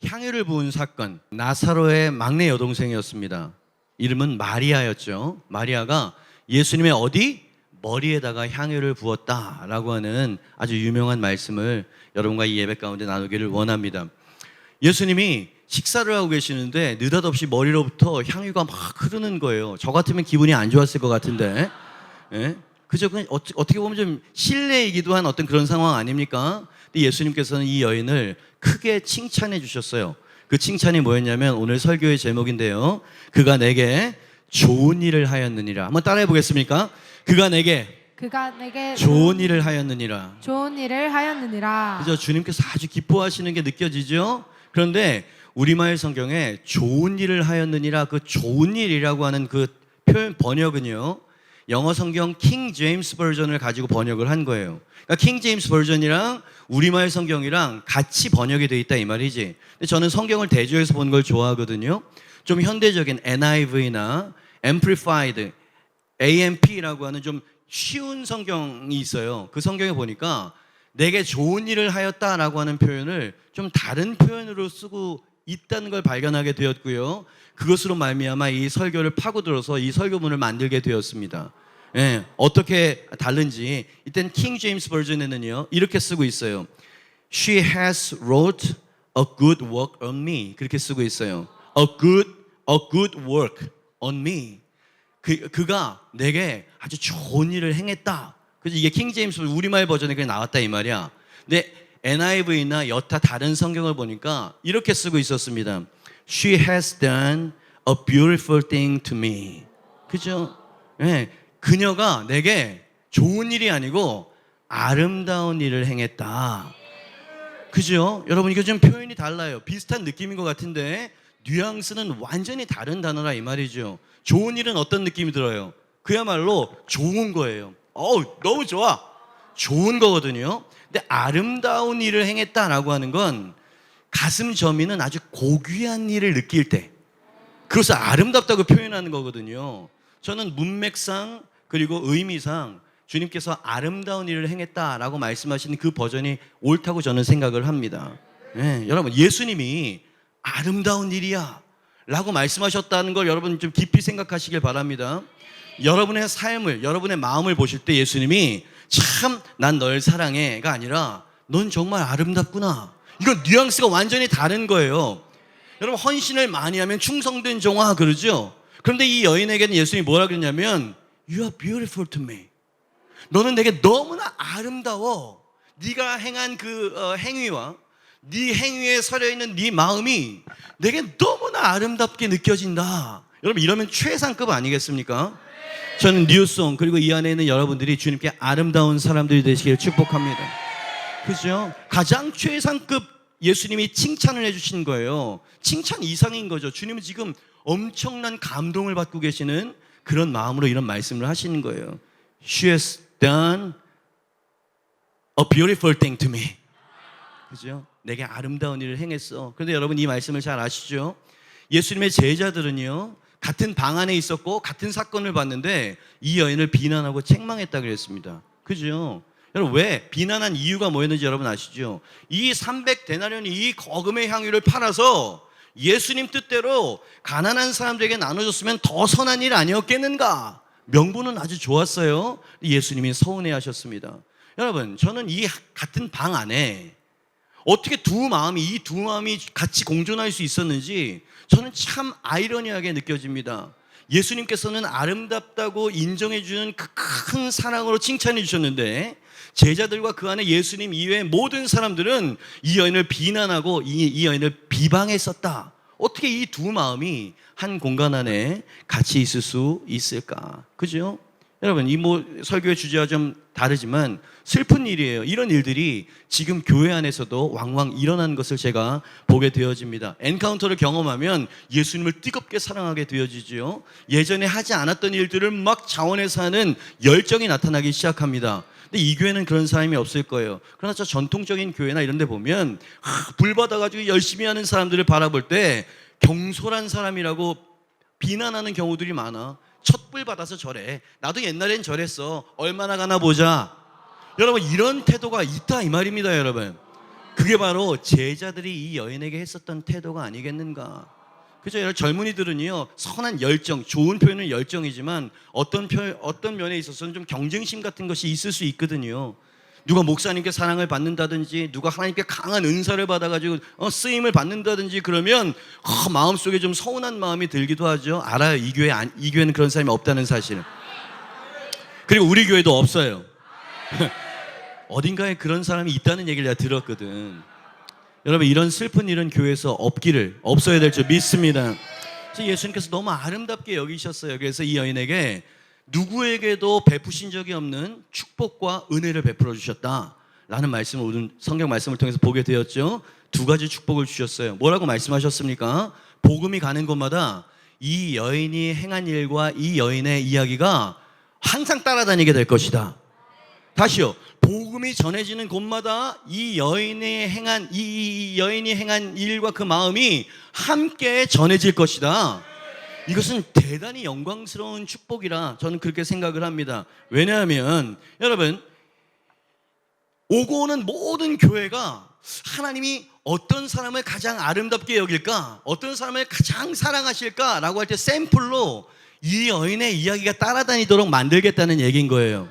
향유를 부은 사건. 나사로의 막내 여동생이었습니다. 이름은 마리아였죠. 마리아가 예수님의 어디? 머리에다가 향유를 부었다라고 하는 아주 유명한 말씀을 여러분과 이 예배 가운데 나누기를 원합니다. 예수님이 식사를 하고 계시는데 느닷없이 머리로부터 향유가 막 흐르는 거예요. 저 같으면 기분이 안 좋았을 것 같은데, 예? 그죠? 그냥 어떻게 보면 좀 실례이기도 한 어떤 그런 상황 아닙니까? 근데 예수님께서는 이 여인을 크게 칭찬해 주셨어요. 그 칭찬이 뭐였냐면 오늘 설교의 제목인데요. 그가 내게 좋은 일을 하였느니라. 한번 따라해 보겠습니까? 그가 내게 좋은 일을 하였느니라. 좋은 일을 하였느니라. 그죠? 주님께서 아주 기뻐하시는 게 느껴지죠? 그런데 우리말 성경에 좋은 일을 하였느니라, 그 좋은 일이라고 하는 그 표현 번역은요, 영어 성경 킹 제임스 버전을 가지고 번역을 한 거예요. 그러니까 킹 제임스 버전이랑 우리말 성경이랑 같이 번역이 돼 있다 이 말이지. 근데 저는 성경을 대조해서 보는 걸 좋아하거든요. 좀 현대적인 NIV나 Amplified, AMP라고 하는 좀 쉬운 성경이 있어요. 그 성경에 보니까 내게 좋은 일을 하였다라고 하는 표현을 좀 다른 표현으로 쓰고 있다는 걸 발견하게 되었고요. 그것으로 말미암아 이 설교를 파고들어서 이 설교문을 만들게 되었습니다. 예, 어떻게 다른지 일단 킹 제임스 버전에는요 이렇게 쓰고 있어요. She has wrote a good work on me. 그렇게 쓰고 있어요. A good work on me. 그가 내게 아주 좋은 일을 행했다. 그래서 이게 킹 제임스 우리말 버전에 그냥 나왔다 이 말이야. 근데 NIV나 여타 다른 성경을 보니까 이렇게 쓰고 있었습니다. She has done a beautiful thing to me. 그죠? 네, 그녀가 내게 좋은 일이 아니고 아름다운 일을 행했다. 그죠? 여러분 이거 좀 표현이 달라요. 비슷한 느낌인 것 같은데 뉘앙스는 완전히 다른 단어라 이 말이죠. 좋은 일은 어떤 느낌이 들어요? 그야말로 좋은 거예요. 너무 좋아. 좋은 거거든요. 근데 아름다운 일을 행했다라고 하는 건 가슴 저미는 아주 고귀한 일을 느낄 때 그것을 아름답다고 표현하는 거거든요. 저는 문맥상 그리고 의미상 주님께서 아름다운 일을 행했다라고 말씀하시는 그 버전이 옳다고 저는 생각을 합니다. 네, 여러분 예수님이 아름다운 일이야 라고 말씀하셨다는 걸 여러분 좀 깊이 생각하시길 바랍니다. 여러분의 삶을, 여러분의 마음을 보실 때 예수님이 참 난 널 사랑해가 아니라 넌 정말 아름답구나. 이건 뉘앙스가 완전히 다른 거예요. 여러분 헌신을 많이 하면 충성된 종아 그러죠. 그런데 이 여인에게는 예수님이 뭐라 그랬냐면 You are beautiful to me. 너는 내게 너무나 아름다워. 네가 행한 그 행위와 네 행위에 서려있는 네 마음이 내게 너무나 아름답게 느껴진다. 여러분 이러면 최상급 아니겠습니까? 저는 뉴송 그리고 이 안에 있는 여러분들이 주님께 아름다운 사람들이 되시기를 축복합니다. 그죠? 가장 최상급 예수님이 칭찬을 해주신 거예요. 칭찬 이상인 거죠. 주님은 지금 엄청난 감동을 받고 계시는 그런 마음으로 이런 말씀을 하시는 거예요. She has done a beautiful thing to me. 그죠? 내게 아름다운 일을 행했어. 그런데 여러분 이 말씀을 잘 아시죠? 예수님의 제자들은요 같은 방 안에 있었고 같은 사건을 봤는데 이 여인을 비난하고 책망했다 그랬습니다. 그죠? 여러분 왜? 비난한 이유가 뭐였는지 여러분 아시죠? 이 300데나리온이 이 거금의 향유를 팔아서 예수님 뜻대로 가난한 사람들에게 나눠줬으면 더 선한 일 아니었겠는가? 명분은 아주 좋았어요. 예수님이 서운해하셨습니다. 여러분 저는 이 같은 방 안에 어떻게 이 두 마음이 같이 공존할 수 있었는지 저는 참 아이러니하게 느껴집니다. 예수님께서는 아름답다고 인정해주는 그 큰 사랑으로 칭찬해 주셨는데 제자들과 그 안에 예수님 이외의 모든 사람들은 이 여인을 비난하고 이 여인을 비방했었다. 어떻게 이 두 마음이 한 공간 안에 같이 있을 수 있을까? 그죠? 여러분 이 설교의 주제와 좀 다르지만 슬픈 일이에요. 이런 일들이 지금 교회 안에서도 왕왕 일어나는 것을 제가 보게 되어집니다. 엔카운터를 경험하면 예수님을 뜨겁게 사랑하게 되어지죠. 예전에 하지 않았던 일들을 막 자원해서 하는 열정이 나타나기 시작합니다. 근데 이 교회는 그런 사람이 없을 거예요. 그러나 저 전통적인 교회나 이런 데 보면 불 받아가지고 열심히 하는 사람들을 바라볼 때 경솔한 사람이라고 비난하는 경우들이 많아. 첫 불 받아서 저래. 나도 옛날엔 저랬어. 얼마나 가나 보자. 여러분 이런 태도가 있다 이 말입니다. 여러분 그게 바로 제자들이 이 여인에게 했었던 태도가 아니겠는가. 그죠? 여러분 젊은이들은요, 선한 열정, 좋은 표현은 열정이지만 어떤 면에 있어서는 좀 경쟁심 같은 것이 있을 수 있거든요. 누가 목사님께 사랑을 받는다든지, 누가 하나님께 강한 은사를 받아가지고 쓰임을 받는다든지 그러면 마음속에 좀 서운한 마음이 들기도 하죠. 알아요. 이 교회는 그런 사람이 없다는 사실. 그리고 우리 교회도 없어요. 어딘가에 그런 사람이 있다는 얘기를 내가 들었거든. 여러분, 이런 슬픈 일은 교회에서 없어야 될 줄 믿습니다. 예수님께서 너무 아름답게 여기셨어요. 그래서 이 여인에게 누구에게도 베푸신 적이 없는 축복과 은혜를 베풀어 주셨다라는 말씀을 오늘 성경 말씀을 통해서 보게 되었죠. 두 가지 축복을 주셨어요. 뭐라고 말씀하셨습니까? 복음이 가는 곳마다 이 여인이 행한 일과 이 여인의 이야기가 항상 따라다니게 될 것이다. 다시요. 복음이 전해지는 곳마다 이 여인이 행한 일과 그 마음이 함께 전해질 것이다. 이것은 대단히 영광스러운 축복이라 저는 그렇게 생각을 합니다. 왜냐하면 여러분, 오고 오는 모든 교회가 하나님이 어떤 사람을 가장 아름답게 여길까, 어떤 사람을 가장 사랑하실까라고 할 때 샘플로 이 여인의 이야기가 따라다니도록 만들겠다는 얘기인 거예요.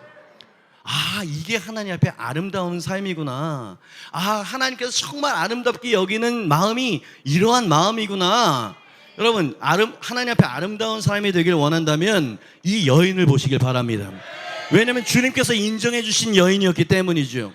아, 이게 하나님 앞에 아름다운 삶이구나. 아, 하나님께서 정말 아름답게 여기는 마음이 이러한 마음이구나. 여러분, 하나님 앞에 아름다운 삶이 되길 원한다면 이 여인을 보시길 바랍니다. 왜냐하면 주님께서 인정해 주신 여인이었기 때문이죠.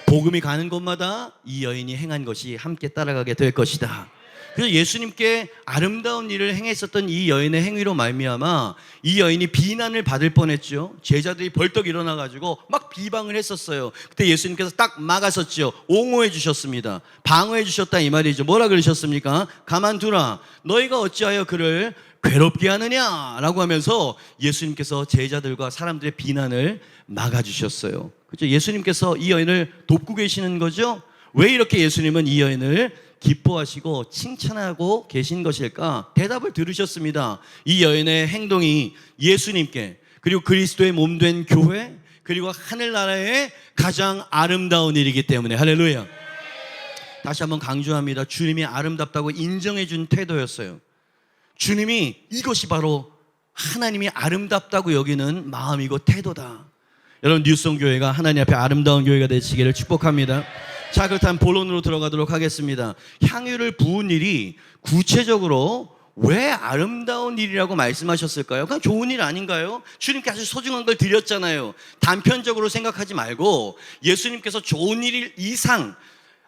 복음이 가는 곳마다 이 여인이 행한 것이 함께 따라가게 될 것이다. 그래서 예수님께 아름다운 일을 행했었던 이 여인의 행위로 말미암아 이 여인이 비난을 받을 뻔했죠. 제자들이 벌떡 일어나가지고 막 비방을 했었어요. 그때 예수님께서 딱 막아섰죠. 옹호해 주셨습니다. 방어해 주셨다 이 말이죠. 뭐라 그러셨습니까? 가만두라. 너희가 어찌하여 그를 괴롭게 하느냐라고 하면서 예수님께서 제자들과 사람들의 비난을 막아주셨어요. 그렇죠? 예수님께서 이 여인을 돕고 계시는 거죠. 왜 이렇게 예수님은 이 여인을 기뻐하시고 칭찬하고 계신 것일까? 대답을 들으셨습니다. 이 여인의 행동이 예수님께, 그리고 그리스도의 몸된 교회, 그리고 하늘나라의 가장 아름다운 일이기 때문에. 할렐루야. 다시 한번 강조합니다. 주님이 아름답다고 인정해 준 태도였어요. 주님이 이것이 바로 하나님이 아름답다고 여기는 마음이고 태도다. 여러분, 뉴스온 교회가 하나님 앞에 아름다운 교회가 되시기를 축복합니다. 자, 그렇다면 본론으로 들어가도록 하겠습니다. 향유를 부은 일이 구체적으로 왜 아름다운 일이라고 말씀하셨을까요? 그냥 좋은 일 아닌가요? 주님께 아주 소중한 걸 드렸잖아요. 단편적으로 생각하지 말고 예수님께서 좋은 일 이상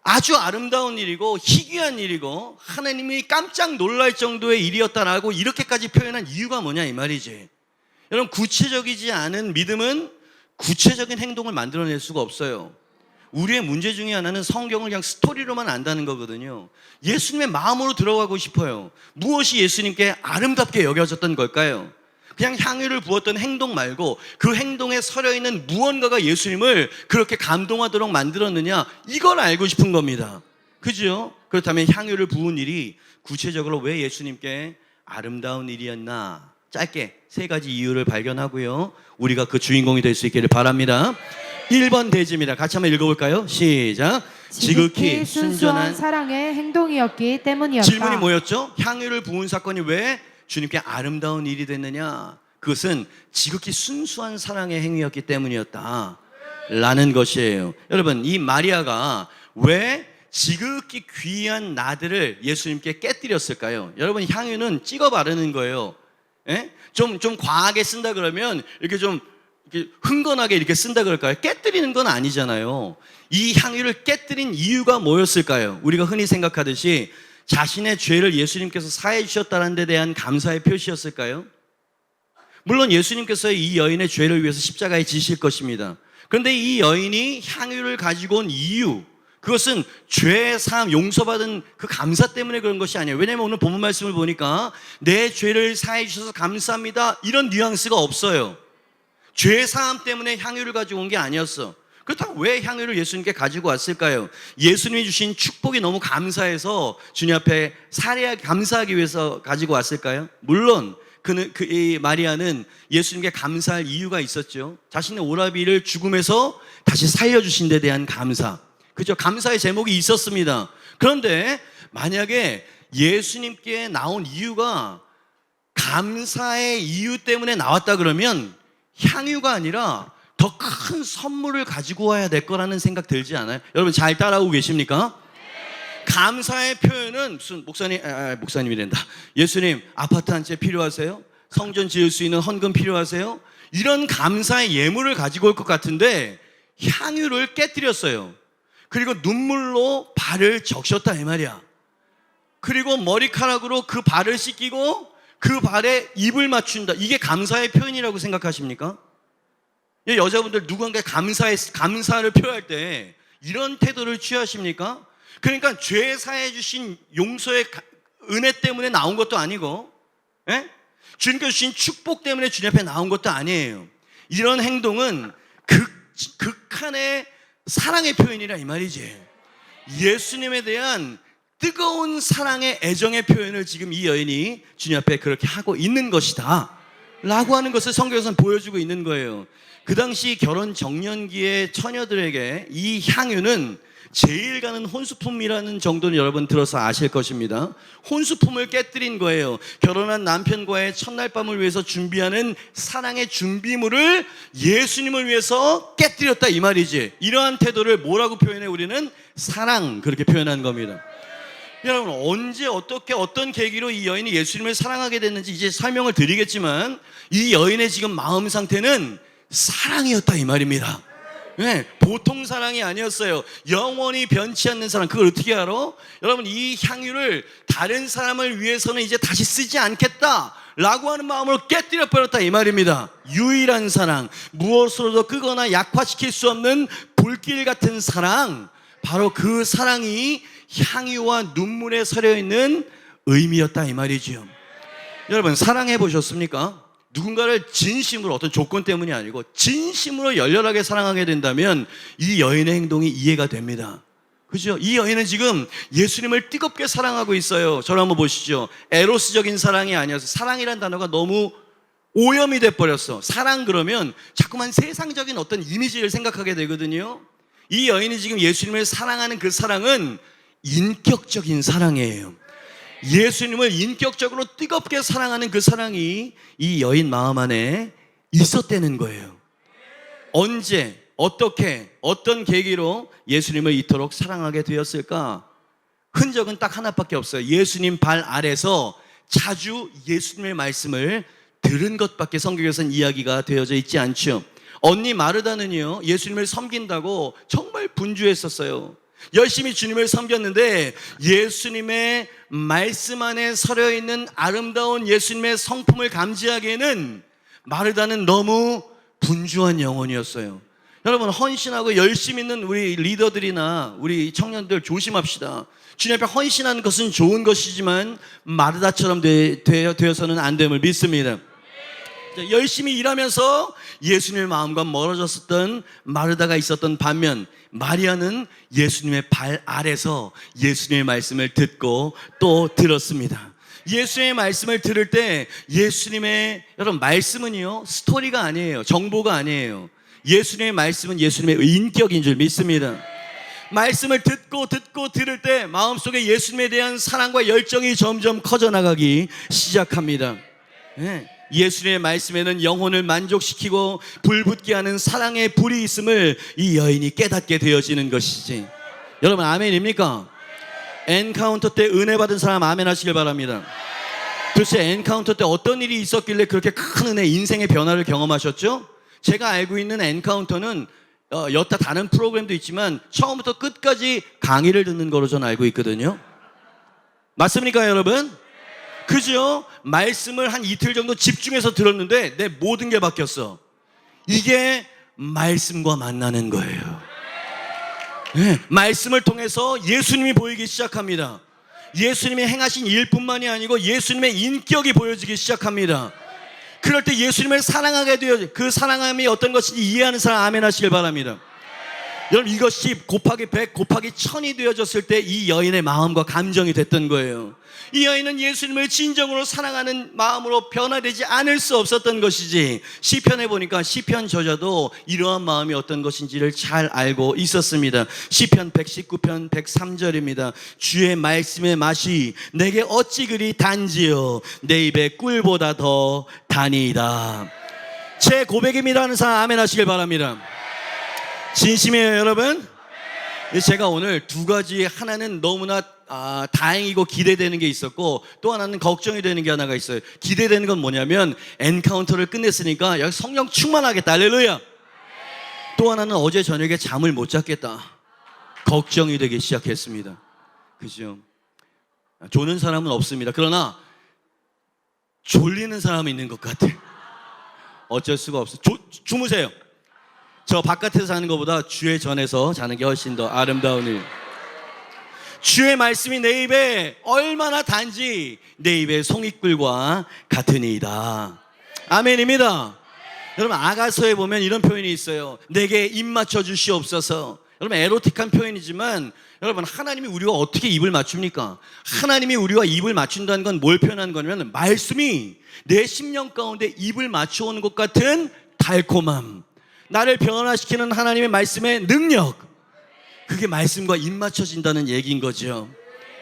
아주 아름다운 일이고 희귀한 일이고 하나님이 깜짝 놀랄 정도의 일이었다라고 이렇게까지 표현한 이유가 뭐냐 이 말이지. 여러분, 구체적이지 않은 믿음은 구체적인 행동을 만들어낼 수가 없어요. 우리의 문제 중에 하나는 성경을 그냥 스토리로만 안다는 거거든요. 예수님의 마음으로 들어가고 싶어요. 무엇이 예수님께 아름답게 여겨졌던 걸까요? 그냥 향유를 부었던 행동 말고 그 행동에 서려있는 무언가가 예수님을 그렇게 감동하도록 만들었느냐, 이걸 알고 싶은 겁니다. 그죠? 그렇다면 향유를 부은 일이 구체적으로 왜 예수님께 아름다운 일이었나, 짧게 세 가지 이유를 발견하고요, 우리가 그 주인공이 될 수 있기를 바랍니다. 1번 대지입니다. 같이 한번 읽어볼까요? 시작. 지극히 순전한 사랑의 행동이었기 때문이었다. 질문이 뭐였죠? 향유를 부은 사건이 왜 주님께 아름다운 일이 됐느냐? 그것은 지극히 순수한 사랑의 행위였기 때문이었다 라는 것이에요. 여러분, 이 마리아가 왜 지극히 귀한 나들을 예수님께 깨뜨렸을까요? 여러분, 향유는 찍어 바르는 거예요. 예? 좀 과하게 쓴다 그러면 이렇게 좀 이렇게 흥건하게 이렇게 쓴다 그럴까요? 깨뜨리는 건 아니잖아요. 이 향유를 깨뜨린 이유가 뭐였을까요? 우리가 흔히 생각하듯이 자신의 죄를 예수님께서 사해 주셨다는 데 대한 감사의 표시였을까요? 물론 예수님께서 이 여인의 죄를 위해서 십자가에 지실 것입니다. 그런데 이 여인이 향유를 가지고 온 이유, 그것은 죄의 사함, 용서받은 그 감사 때문에 그런 것이 아니에요. 왜냐하면 오늘 본문 말씀을 보니까 내 죄를 사해 주셔서 감사합니다, 이런 뉘앙스가 없어요. 죄 사함 때문에 향유를 가지고 온 게 아니었어. 그렇다면 왜 향유를 예수님께 가지고 왔을까요? 예수님이 주신 축복이 너무 감사해서 주님 앞에 감사하기 위해서 가지고 왔을까요? 물론 이 마리아는 예수님께 감사할 이유가 있었죠. 자신의 오라비를 죽음에서 다시 살려주신 데 대한 감사, 그죠? 감사의 제목이 있었습니다. 그런데 만약에 예수님께 나온 이유가 감사의 이유 때문에 나왔다 그러면 향유가 아니라 더 큰 선물을 가지고 와야 될 거라는 생각 들지 않아요? 여러분 잘 따라오고 계십니까? 감사의 표현은 무슨 목사님이란다. 예수님 아파트 한 채 필요하세요? 성전 지을 수 있는 헌금 필요하세요? 이런 감사의 예물을 가지고 올 것 같은데 향유를 깨뜨렸어요. 그리고 눈물로 발을 적셨다 이 말이야. 그리고 머리카락으로 그 발을 씻기고 그 발에 입을 맞춘다. 이게 감사의 표현이라고 생각하십니까? 여자분들 누군가에 감사를 표현할 때 이런 태도를 취하십니까? 그러니까 죄 사해 주신 용서의 은혜 때문에 나온 것도 아니고, 주님께서 주신 축복 때문에 주님 앞에 나온 것도 아니에요. 이런 행동은 극한의 사랑의 표현이라 이 말이지. 예수님에 대한 뜨거운 사랑의 애정의 표현을 지금 이 여인이 주님 앞에 그렇게 하고 있는 것이다 라고 하는 것을 성경에서는 보여주고 있는 거예요. 그 당시 결혼 정년기의 처녀들에게 이 향유는 제일 가는 혼수품이라는 정도는 여러분 들어서 아실 것입니다. 혼수품을 깨뜨린 거예요. 결혼한 남편과의 첫날 밤을 위해서 준비하는 사랑의 준비물을 예수님을 위해서 깨뜨렸다 이 말이지. 이러한 태도를 뭐라고 표현해? 우리는 사랑, 그렇게 표현한 겁니다. 여러분 언제 어떻게 어떤 계기로 이 여인이 예수님을 사랑하게 됐는지 이제 설명을 드리겠지만 이 여인의 지금 마음 상태는 사랑이었다 이 말입니다. 보통 사랑이 아니었어요. 영원히 변치 않는 사랑. 그걸 어떻게 알아? 여러분 이 향유를 다른 사람을 위해서는 이제 다시 쓰지 않겠다 라고 하는 마음으로 깨뜨려 버렸다 이 말입니다. 유일한 사랑, 무엇으로도 끄거나 약화시킬 수 없는 불길 같은 사랑, 바로 그 사랑이 향유와 눈물에 서려 있는 의미였다 이 말이죠. 여러분 사랑해 보셨습니까? 누군가를 진심으로, 어떤 조건 때문이 아니고 진심으로 열렬하게 사랑하게 된다면 이 여인의 행동이 이해가 됩니다. 그죠? 이 여인은 지금 예수님을 뜨겁게 사랑하고 있어요. 저를 한번 보시죠. 에로스적인 사랑이 아니어서, 사랑이란 단어가 너무 오염이 돼버렸어. 사랑 그러면 자꾸만 세상적인 어떤 이미지를 생각하게 되거든요. 이 여인이 지금 예수님을 사랑하는 그 사랑은 인격적인 사랑이에요. 예수님을 인격적으로 뜨겁게 사랑하는 그 사랑이 이 여인 마음 안에 있었다는 거예요. 언제, 어떻게, 어떤 계기로 예수님을 이토록 사랑하게 되었을까? 흔적은 딱 하나밖에 없어요. 예수님 발 아래서 자주 예수님의 말씀을 들은 것밖에 성경에서는 이야기가 되어져 있지 않죠. 언니 마르다는요, 예수님을 섬긴다고 정말 분주했었어요. 열심히 주님을 섬겼는데 예수님의 말씀 안에 서려 있는 아름다운 예수님의 성품을 감지하기에는 마르다는 너무 분주한 영혼이었어요. 여러분 헌신하고 열심히 있는 우리 리더들이나 우리 청년들 조심합시다. 주님 앞에 헌신하는 것은 좋은 것이지만 마르다처럼 되어서는 안 됨을 믿습니다. 열심히 일하면서 예수님의 마음과 멀어졌었던 마르다가 있었던 반면 마리아는 예수님의 발 아래서 예수님의 말씀을 듣고 또 들었습니다. 예수님의 말씀을 들을 때 예수님의, 여러분 말씀은요 스토리가 아니에요. 정보가 아니에요. 예수님의 말씀은 예수님의 인격인 줄 믿습니다. 말씀을 듣고 들을 때 마음속에 예수님에 대한 사랑과 열정이 점점 커져나가기 시작합니다. 예수님의 말씀에는 영혼을 만족시키고 불붙게 하는 사랑의 불이 있음을 이 여인이 깨닫게 되어지는 것이지. 여러분 아멘입니까? 엔카운터 때 은혜 받은 사람 아멘 하시길 바랍니다. 도대체 엔카운터 때 어떤 일이 있었길래 그렇게 큰 은혜, 인생의 변화를 경험하셨죠? 제가 알고 있는 엔카운터는 여타 다른 프로그램도 있지만 처음부터 끝까지 강의를 듣는 거로 저는 알고 있거든요. 맞습니까 여러분? 그죠? 말씀을 한 이틀 정도 집중해서 들었는데 내 모든 게 바뀌었어. 이게 말씀과 만나는 거예요. 말씀을 통해서 예수님이 보이기 시작합니다. 예수님이 행하신 일뿐만이 아니고 예수님의 인격이 보여지기 시작합니다. 그럴 때 예수님을 사랑하게 되어, 그 사랑함이 어떤 것인지 이해하는 사람 아멘 하시길 바랍니다. 여러분 이것이 곱하기 100 곱하기 1000이 되어졌을 때 이 여인의 마음과 감정이 됐던 거예요. 이 여인은 예수님을 진정으로 사랑하는 마음으로 변화되지 않을 수 없었던 것이지, 시편에 보니까 시편 저자도 이러한 마음이 어떤 것인지를 잘 알고 있었습니다. 시편 119편 103절입니다. 주의 말씀의 맛이 내게 어찌 그리 단지요 내 입에 꿀보다 더 다니이다. 제 고백입니다 하는 사람 아멘 하시길 바랍니다. 진심이에요 여러분. 제가 오늘 두 가지, 하나는 너무나 다행이고 기대되는 게 있었고, 또 하나는 걱정이 되는 게 하나가 있어요. 기대되는 건 뭐냐면 엔카운터를 끝냈으니까 여기 성령 충만하겠다. 할렐루야. 또 하나는 어제 저녁에 잠을 못 잤겠다. 걱정이 되기 시작했습니다. 그죠? 조는 사람은 없습니다. 그러나 졸리는 사람은 있는 것 같아요. 어쩔 수가 없어요. 주무세요. 저 바깥에서 자는 것보다 주의 전에서 자는 게 훨씬 더 아름다운 일. 주의 말씀이 내 입에 얼마나 단지 내 입에 송이꿀과 같으니이다. 아멘입니다. 여러분 아가서에 보면 이런 표현이 있어요. 내게 입 맞춰 주시옵소서. 여러분 에로틱한 표현이지만 여러분 하나님이 우리와 어떻게 입을 맞춥니까? 하나님이 우리와 입을 맞춘다는 건 뭘 표현하는 거냐면 말씀이 내 심령 가운데 입을 맞춰오는 것 같은 달콤함, 나를 변화시키는 하나님의 말씀의 능력, 그게 말씀과 입 맞춰진다는 얘기인 거죠.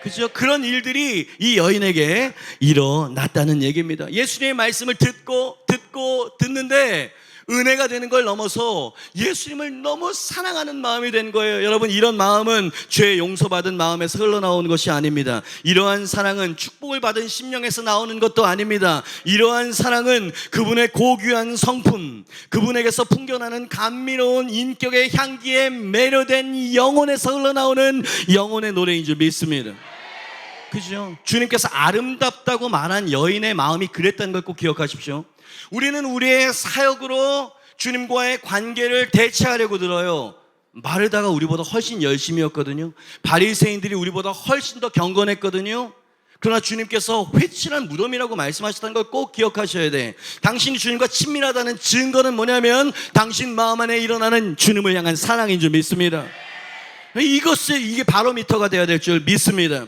그죠? 그런 일들이 이 여인에게 일어났다는 얘기입니다. 예수님의 말씀을 듣는데 은혜가 되는 걸 넘어서 예수님을 너무 사랑하는 마음이 된 거예요. 여러분 이런 마음은 죄 용서받은 마음에서 흘러나오는 것이 아닙니다. 이러한 사랑은 축복을 받은 심령에서 나오는 것도 아닙니다. 이러한 사랑은 그분의 고귀한 성품, 그분에게서 풍겨나는 감미로운 인격의 향기에 매료된 영혼에서 흘러나오는 영혼의 노래인 줄 믿습니다. 그죠? 주님께서 아름답다고 말한 여인의 마음이 그랬다는 걸 꼭 기억하십시오. 우리는 우리의 사역으로 주님과의 관계를 대체하려고 들어요. 마르다가 우리보다 훨씬 열심이었거든요. 바리새인들이 우리보다 훨씬 더 경건했거든요. 그러나 주님께서 회칠한 무덤이라고 말씀하셨다는 걸 꼭 기억하셔야 돼. 당신이 주님과 친밀하다는 증거는 뭐냐면 당신 마음 안에 일어나는 주님을 향한 사랑인 줄 믿습니다. 이게 바로미터가 되어야 될 줄 믿습니다.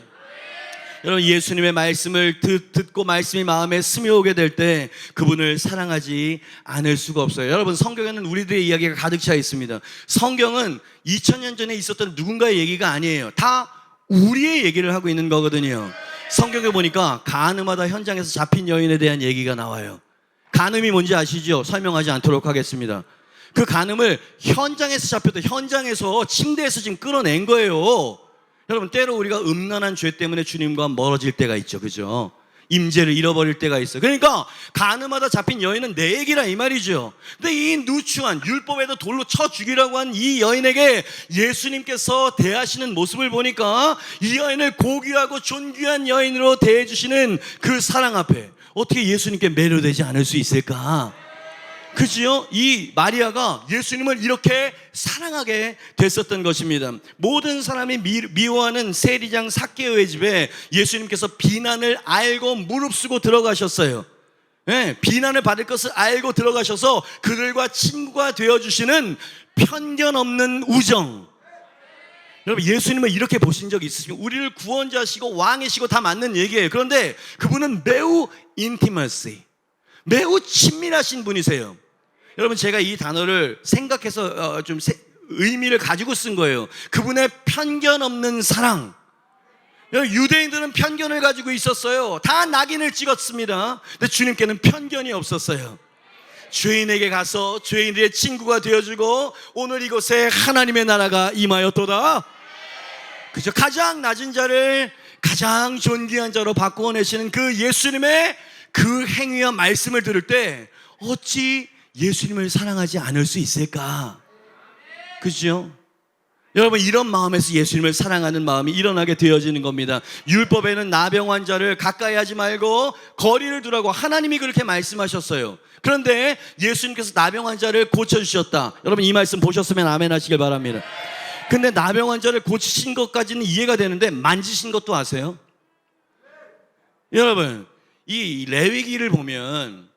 여러분 예수님의 말씀을 듣고 말씀이 마음에 스며오게 될 때 그분을 사랑하지 않을 수가 없어요. 여러분 성경에는 우리들의 이야기가 가득 차 있습니다. 성경은 2000년 전에 있었던 누군가의 얘기가 아니에요. 다 우리의 얘기를 하고 있는 거거든요. 성경에 보니까 간음하다 현장에서 잡힌 여인에 대한 얘기가 나와요. 간음이 뭔지 아시죠? 설명하지 않도록 하겠습니다. 그 간음을 현장에서 잡혔다, 현장에서 침대에서 지금 끌어낸 거예요. 여러분 때로 우리가 음란한 죄 때문에 주님과 멀어질 때가 있죠. 그죠? 임재를 잃어버릴 때가 있어요. 그러니까 간음하다 잡힌 여인은 내 얘기라 이 말이죠. 근데 이 누추한 율법에도 돌로 쳐 죽이라고 한 이 여인에게 예수님께서 대하시는 모습을 보니까 이 여인을 고귀하고 존귀한 여인으로 대해주시는 그 사랑 앞에 어떻게 예수님께 매료되지 않을 수 있을까? 그지요? 이 마리아가 예수님을 이렇게 사랑하게 됐었던 것입니다. 모든 사람이 미워하는 세리장 삭개오의 집에 예수님께서 비난을 알고 무릅쓰고 들어가셨어요. 네, 비난을 받을 것을 알고 들어가셔서 그들과 친구가 되어주시는 편견 없는 우정. 여러분 예수님을 이렇게 보신 적이 있으십니까? 우리를 구원자시고 왕이시고 다 맞는 얘기예요. 그런데 그분은 매우 인티머시, 매우 친밀하신 분이세요. 여러분 제가 이 단어를 생각해서 좀 의미를 가지고 쓴 거예요. 그분의 편견 없는 사랑. 유대인들은 편견을 가지고 있었어요. 다 낙인을 찍었습니다. 근데 주님께는 편견이 없었어요. 죄인에게 가서 죄인들의 친구가 되어주고 오늘 이곳에 하나님의 나라가 임하였도다. 그죠? 가장 낮은 자를 가장 존귀한 자로 바꾸어내시는 그 예수님의 그 행위와 말씀을 들을 때 어찌 예수님을 사랑하지 않을 수 있을까? 그죠? 여러분 이런 마음에서 예수님을 사랑하는 마음이 일어나게 되어지는 겁니다. 율법에는 나병 환자를 가까이 하지 말고 거리를 두라고 하나님이 그렇게 말씀하셨어요. 그런데 예수님께서 나병 환자를 고쳐주셨다. 여러분 이 말씀 보셨으면 아멘 하시길 바랍니다. 근데 나병 환자를 고치신 것까지는 이해가 되는데 만지신 것도 아세요? 여러분 이 레위기를 보면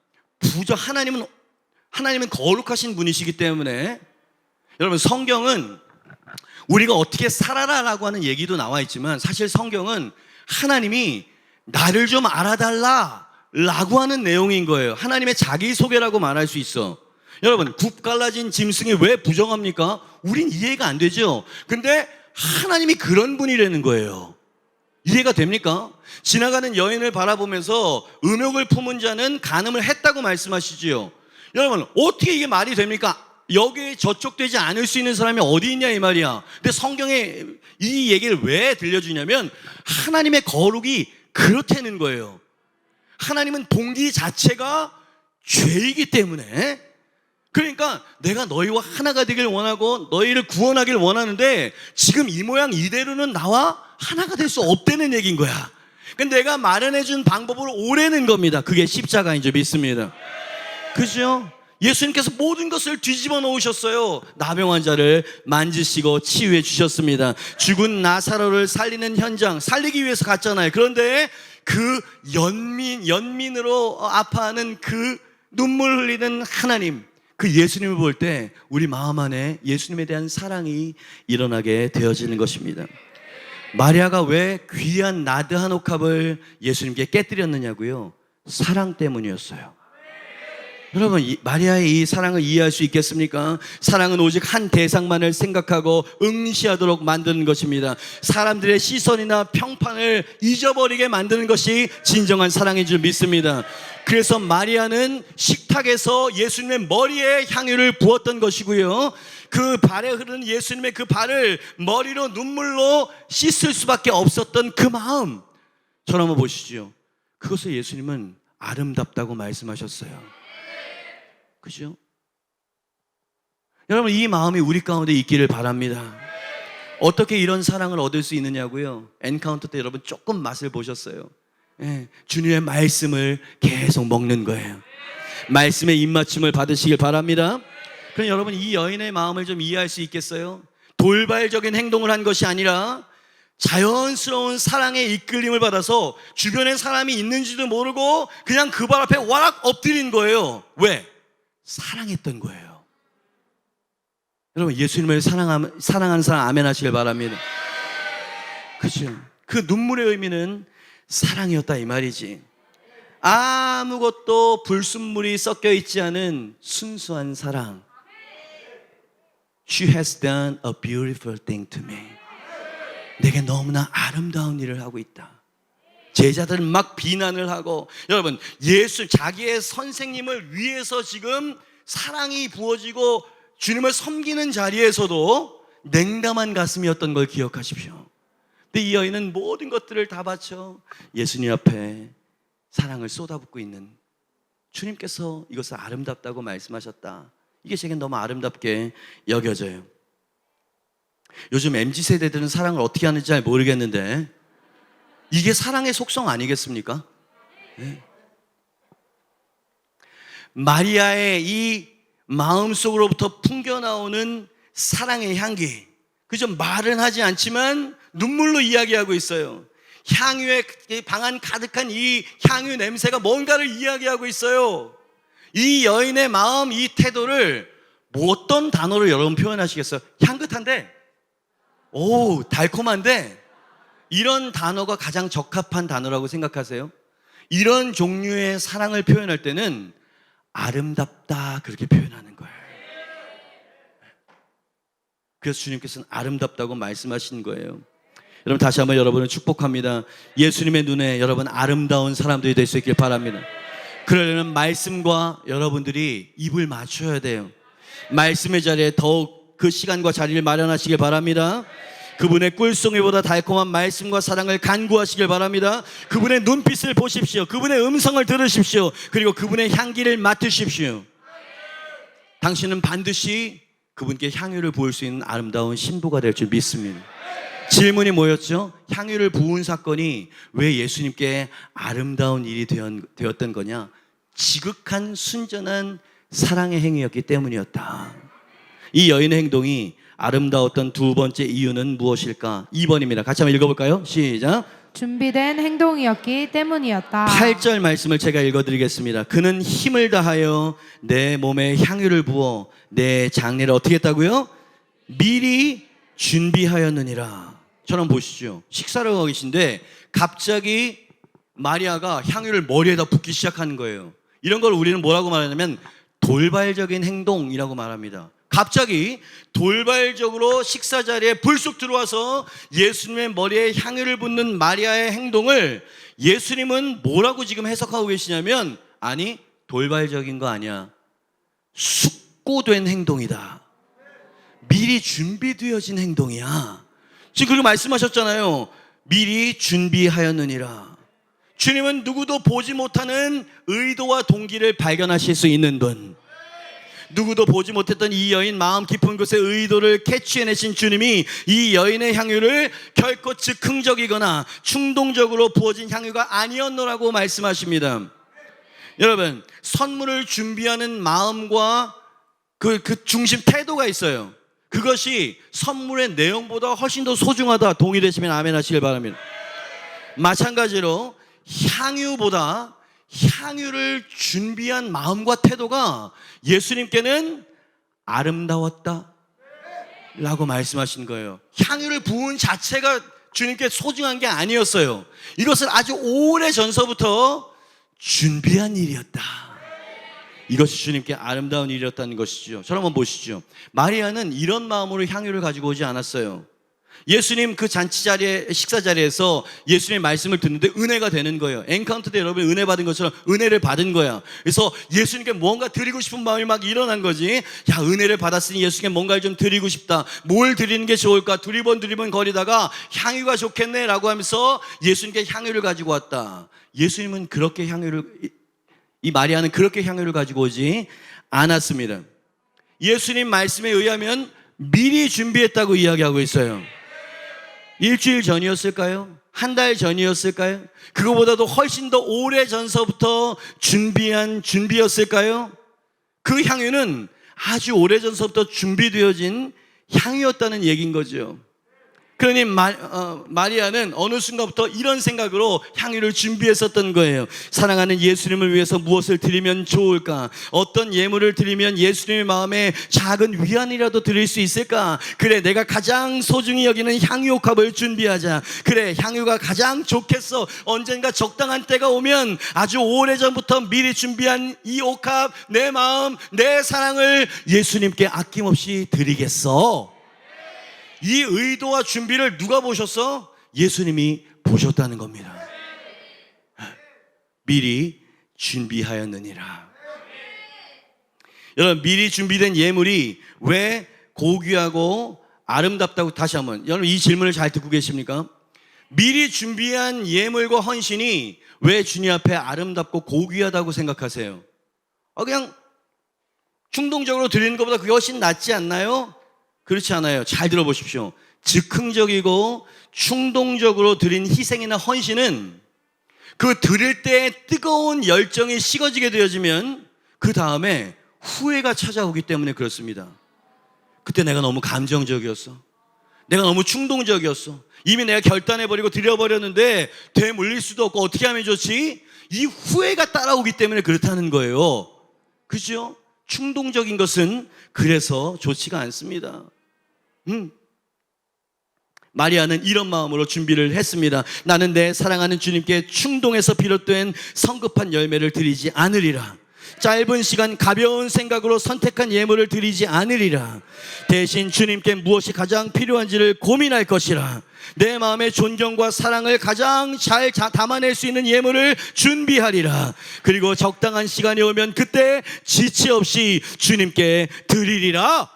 하나님은 거룩하신 분이시기 때문에 여러분 성경은 우리가 어떻게 살아라라고 하는 얘기도 나와 있지만 사실 성경은 하나님이 나를 좀 알아달라라고 하는 내용인 거예요. 하나님의 자기소개라고 말할 수 있어. 여러분, 굽 갈라진 짐승이 왜 부정합니까? 우린 이해가 안 되죠. 근데 하나님이 그런 분이라는 거예요. 이해가 됩니까? 지나가는 여인을 바라보면서 음욕을 품은 자는 간음을 했다고 말씀하시지요. 여러분, 어떻게 이게 말이 됩니까? 여기에 저촉되지 않을 수 있는 사람이 어디 있냐 이 말이야. 근데 성경에 이 얘기를 왜 들려주냐면 하나님의 거룩이 그렇다는 거예요. 하나님은 동기 자체가 죄이기 때문에, 그러니까 내가 너희와 하나가 되길 원하고 너희를 구원하길 원하는데 지금 이 모양 이대로는 나와 하나가 될 수 없다는 얘기인 거야. 근데 내가 마련해 준 방법으로 오래는 겁니다. 그게 십자가인 줄 믿습니다. 그죠? 예수님께서 모든 것을 뒤집어 놓으셨어요. 나병 환자를 만지시고 치유해 주셨습니다. 죽은 나사로를 살리는 현장, 살리기 위해서 갔잖아요. 그런데 그 연민으로 아파하는 그 눈물 흘리는 하나님, 그 예수님을 볼 때 우리 마음 안에 예수님에 대한 사랑이 일어나게 되어지는 것입니다. 마리아가 왜 귀한 나드 한 옥합을 예수님께 깨뜨렸느냐고요? 사랑 때문이었어요. 여러분, 마리아의 이 사랑을 이해할 수 있겠습니까? 사랑은 오직 한 대상만을 생각하고 응시하도록 만드는 것입니다. 사람들의 시선이나 평판을 잊어버리게 만드는 것이 진정한 사랑인 줄 믿습니다. 그래서 마리아는 식탁에서 예수님의 머리에 향유를 부었던 것이고요, 그 발에 흐르는 예수님의 그 발을 머리로 눈물로 씻을 수밖에 없었던 그 마음, 저를 한번 보시죠. 그것을 예수님은 아름답다고 말씀하셨어요. 그죠? 여러분, 이 마음이 우리 가운데 있기를 바랍니다. 어떻게 이런 사랑을 얻을 수 있느냐고요? 엔카운터 때 여러분 조금 맛을 보셨어요. 주님의 말씀을 계속 먹는 거예요. 말씀의 입맞춤을 받으시길 바랍니다. 그럼 여러분, 이 여인의 마음을 좀 이해할 수 있겠어요? 돌발적인 행동을 한 것이 아니라 자연스러운 사랑의 이끌림을 받아서 주변에 사람이 있는지도 모르고 그냥 그 발 앞에 와락 엎드린 거예요. 왜? 사랑했던 거예요. 여러분, 예수님을 사랑하는 사람 아멘 하시길 바랍니다. 그죠? 그 눈물의 의미는 사랑이었다 이 말이지. 아무것도 불순물이 섞여 있지 않은 순수한 사랑. She has done a beautiful thing to me. 내게 너무나 아름다운 일을 하고 있다. 제자들은 막 비난을 하고, 여러분, 예수 자기의 선생님을 위해서 지금 사랑이 부어지고 주님을 섬기는 자리에서도 냉담한 가슴이었던 걸 기억하십시오. 근데 이 여인은 모든 것들을 다 바쳐 예수님 앞에 사랑을 쏟아붓고 있는, 주님께서 이것을 아름답다고 말씀하셨다. 이게 제겐 너무 아름답게 여겨져요. 요즘 MZ세대들은 사랑을 어떻게 하는지 잘 모르겠는데 이게 사랑의 속성 아니겠습니까? 네. 마리아의 이 마음속으로부터 풍겨나오는 사랑의 향기, 그저 말은 하지 않지만 눈물로 이야기하고 있어요. 향유에 방 안 가득한 이 향유 냄새가 뭔가를 이야기하고 있어요. 이 여인의 마음, 이 태도를 뭐 어떤 단어로 여러분 표현하시겠어요? 향긋한데, 오, 달콤한데, 이런 단어가 가장 적합한 단어라고 생각하세요? 이런 종류의 사랑을 표현할 때는 아름답다 그렇게 표현하는 거예요. 그래서 주님께서는 아름답다고 말씀하신 거예요. 여러분, 다시 한번 여러분을 축복합니다. 예수님의 눈에 여러분 아름다운 사람들이 될 수 있길 바랍니다. 그러려면 말씀과 여러분들이 입을 맞춰야 돼요. 말씀의 자리에 더욱 그 시간과 자리를 마련하시길 바랍니다. 그분의 꿀송이보다 달콤한 말씀과 사랑을 간구하시길 바랍니다. 그분의 눈빛을 보십시오. 그분의 음성을 들으십시오. 그리고 그분의 향기를 맡으십시오. 당신은 반드시 그분께 향유를 부을 수 있는 아름다운 신부가 될 줄 믿습니다. 질문이 뭐였죠? 향유를 부은 사건이 왜 예수님께 아름다운 일이 되었던 거냐? 지극한 순전한 사랑의 행위였기 때문이었다. 이 여인의 행동이 아름다웠던 두 번째 이유는 무엇일까? 2번입니다. 같이 한번 읽어볼까요? 시작. 준비된 행동이었기 때문이었다. 8절 말씀을 제가 읽어드리겠습니다. 그는 힘을 다하여 내 몸에 향유를 부어 내 장례를 어떻게 했다고요? 미리 준비하였느니라. 저는 보시죠. 식사를 하고 계신데 갑자기 마리아가 향유를 머리에다 붓기 시작하는 거예요. 이런 걸 우리는 뭐라고 말하냐면 돌발적인 행동이라고 말합니다. 갑자기 돌발적으로 식사 자리에 불쑥 들어와서 예수님의 머리에 향유를 붓는 마리아의 행동을 예수님은 뭐라고 지금 해석하고 계시냐면, 아니, 돌발적인 거 아니야. 숙고된 행동이다. 미리 준비되어진 행동이야. 지금 그렇게 말씀하셨잖아요. 미리 준비하였느니라. 주님은 누구도 보지 못하는 의도와 동기를 발견하실 수 있는 분, 누구도 보지 못했던 이 여인 마음 깊은 곳의 의도를 캐치해내신 주님이 이 여인의 향유를 결코 즉흥적이거나 충동적으로 부어진 향유가 아니었노라고 말씀하십니다. 여러분, 선물을 준비하는 마음과 그 중심 태도가 있어요. 그것이 선물의 내용보다 훨씬 더 소중하다. 동의되시면 아멘 하시길 바랍니다. 마찬가지로 향유보다 향유를 준비한 마음과 태도가 예수님께는 아름다웠다 라고 말씀하신 거예요. 향유를 부은 자체가 주님께 소중한 게 아니었어요. 이것은 아주 오래 전서부터 준비한 일이었다. 이것이 주님께 아름다운 일이었다는 것이죠. 저를 한번 보시죠. 마리아는 이런 마음으로 향유를 가지고 오지 않았어요. 예수님 그 잔치 자리에, 식사 자리에서 예수님의 말씀을 듣는데 은혜가 되는 거예요. 엔카운터 때 여러분 은혜 받은 것처럼 은혜를 받은 거야. 그래서 예수님께 뭔가 드리고 싶은 마음이 막 일어난 거지. 야, 은혜를 받았으니 예수님께 뭔가를 좀 드리고 싶다. 뭘 드리는 게 좋을까? 두리번 거리다가 향유가 좋겠네 라고 하면서 예수님께 향유를 가지고 왔다. 예수님은 그렇게 이 마리아는 그렇게 향유를 가지고 오지 않았습니다. 예수님 말씀에 의하면 미리 준비했다고 이야기하고 있어요. 일주일 전이었을까요? 한 달 전이었을까요? 그거보다도 훨씬 더 오래 전서부터 준비한 준비였을까요? 그 향유는 아주 오래 전서부터 준비되어진 향유였다는 얘기인 거죠. 그러니 마리아는 어느 순간부터 이런 생각으로 향유를 준비했었던 거예요. 사랑하는 예수님을 위해서 무엇을 드리면 좋을까? 어떤 예물을 드리면 예수님의 마음에 작은 위안이라도 드릴 수 있을까? 그래, 내가 가장 소중히 여기는 향유 옥합을 준비하자. 그래, 향유가 가장 좋겠어. 언젠가 적당한 때가 오면 아주 오래전부터 미리 준비한 이 옥합, 내 마음, 내 사랑을 예수님께 아낌없이 드리겠어. 이 의도와 준비를 누가 보셨어? 예수님이 보셨다는 겁니다. 미리 준비하였느니라. 여러분, 미리 준비된 예물이 왜 고귀하고 아름답다고, 다시 한번 여러분 이 질문을 잘 듣고 계십니까? 미리 준비한 예물과 헌신이 왜 주님 앞에 아름답고 고귀하다고 생각하세요? 그냥 충동적으로 드리는 것보다 그게 훨씬 낫지 않나요? 그렇지 않아요. 잘 들어보십시오. 즉흥적이고 충동적으로 드린 희생이나 헌신은 그 드릴 때 뜨거운 열정이 식어지게 되어지면 그 다음에 후회가 찾아오기 때문에 그렇습니다. 그때 내가 너무 감정적이었어. 내가 너무 충동적이었어. 이미 내가 결단해버리고 드려버렸는데 되물릴 수도 없고 어떻게 하면 좋지? 이 후회가 따라오기 때문에 그렇다는 거예요. 그죠? 충동적인 것은 그래서 좋지가 않습니다. 마리아는 이런 마음으로 준비를 했습니다. 나는 내 사랑하는 주님께 충동에서 비롯된 성급한 열매를 드리지 않으리라. 짧은 시간 가벼운 생각으로 선택한 예물을 드리지 않으리라. 대신 주님께 무엇이 가장 필요한지를 고민할 것이라. 내 마음의 존경과 사랑을 가장 잘 담아낼 수 있는 예물을 준비하리라. 그리고 적당한 시간이 오면 그때 지체 없이 주님께 드리리라.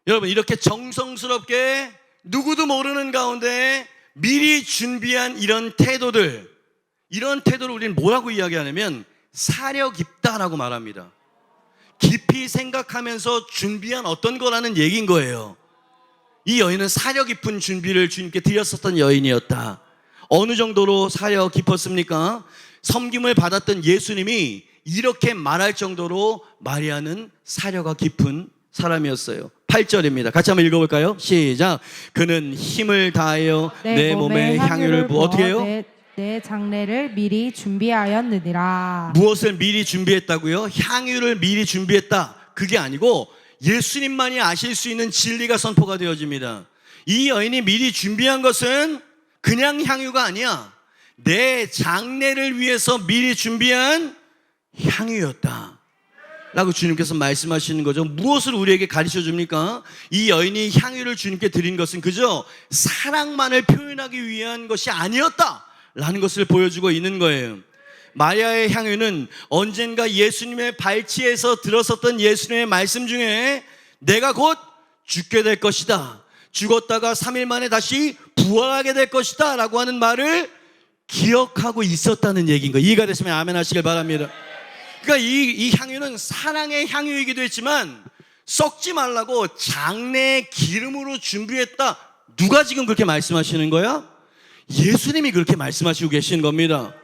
여러분, 이렇게 정성스럽게 누구도 모르는 가운데 미리 준비한 이런 태도를 우리는 뭐라고 이야기하냐면 사려 깊다라고 말합니다. 깊이 생각하면서 준비한 어떤 거라는 얘기인 거예요. 이 여인은 사려 깊은 준비를 주님께 드렸었던 여인이었다. 어느 정도로 사려 깊었습니까? 섬김을 받았던 예수님이 이렇게 말할 정도로 마리아는 사려가 깊은 사람이었어요. 8절입니다. 같이 한번 읽어볼까요? 시작. 그는 힘을 다하여 내 몸에 향유를 부어 어떻게 해요? 내 장례를 미리 준비하였느니라. 무엇을 미리 준비했다고요? 향유를 미리 준비했다. 그게 아니고 예수님만이 아실 수 있는 진리가 선포가 되어집니다. 이 여인이 미리 준비한 것은 그냥 향유가 아니야. 내 장례를 위해서 미리 준비한 향유였다 라고 주님께서 말씀하시는 거죠. 무엇을 우리에게 가르쳐 줍니까? 이 여인이 향유를 주님께 드린 것은 그저 사랑만을 표현하기 위한 것이 아니었다 라는 것을 보여주고 있는 거예요. 마리아의 향유는 언젠가 예수님의 발치에서 들었었던 예수님의 말씀 중에 내가 곧 죽게 될 것이다, 죽었다가 3일 만에 다시 부활하게 될 것이다 라고 하는 말을 기억하고 있었다는 얘기인 거예요. 이해가 됐으면 아멘 하시길 바랍니다. 그러니까 이 향유는 사랑의 향유이기도 했지만 썩지 말라고 장례의 기름으로 준비했다. 누가 지금 그렇게 말씀하시는 거야? 예수님이 그렇게 말씀하시고 계시는 겁니다.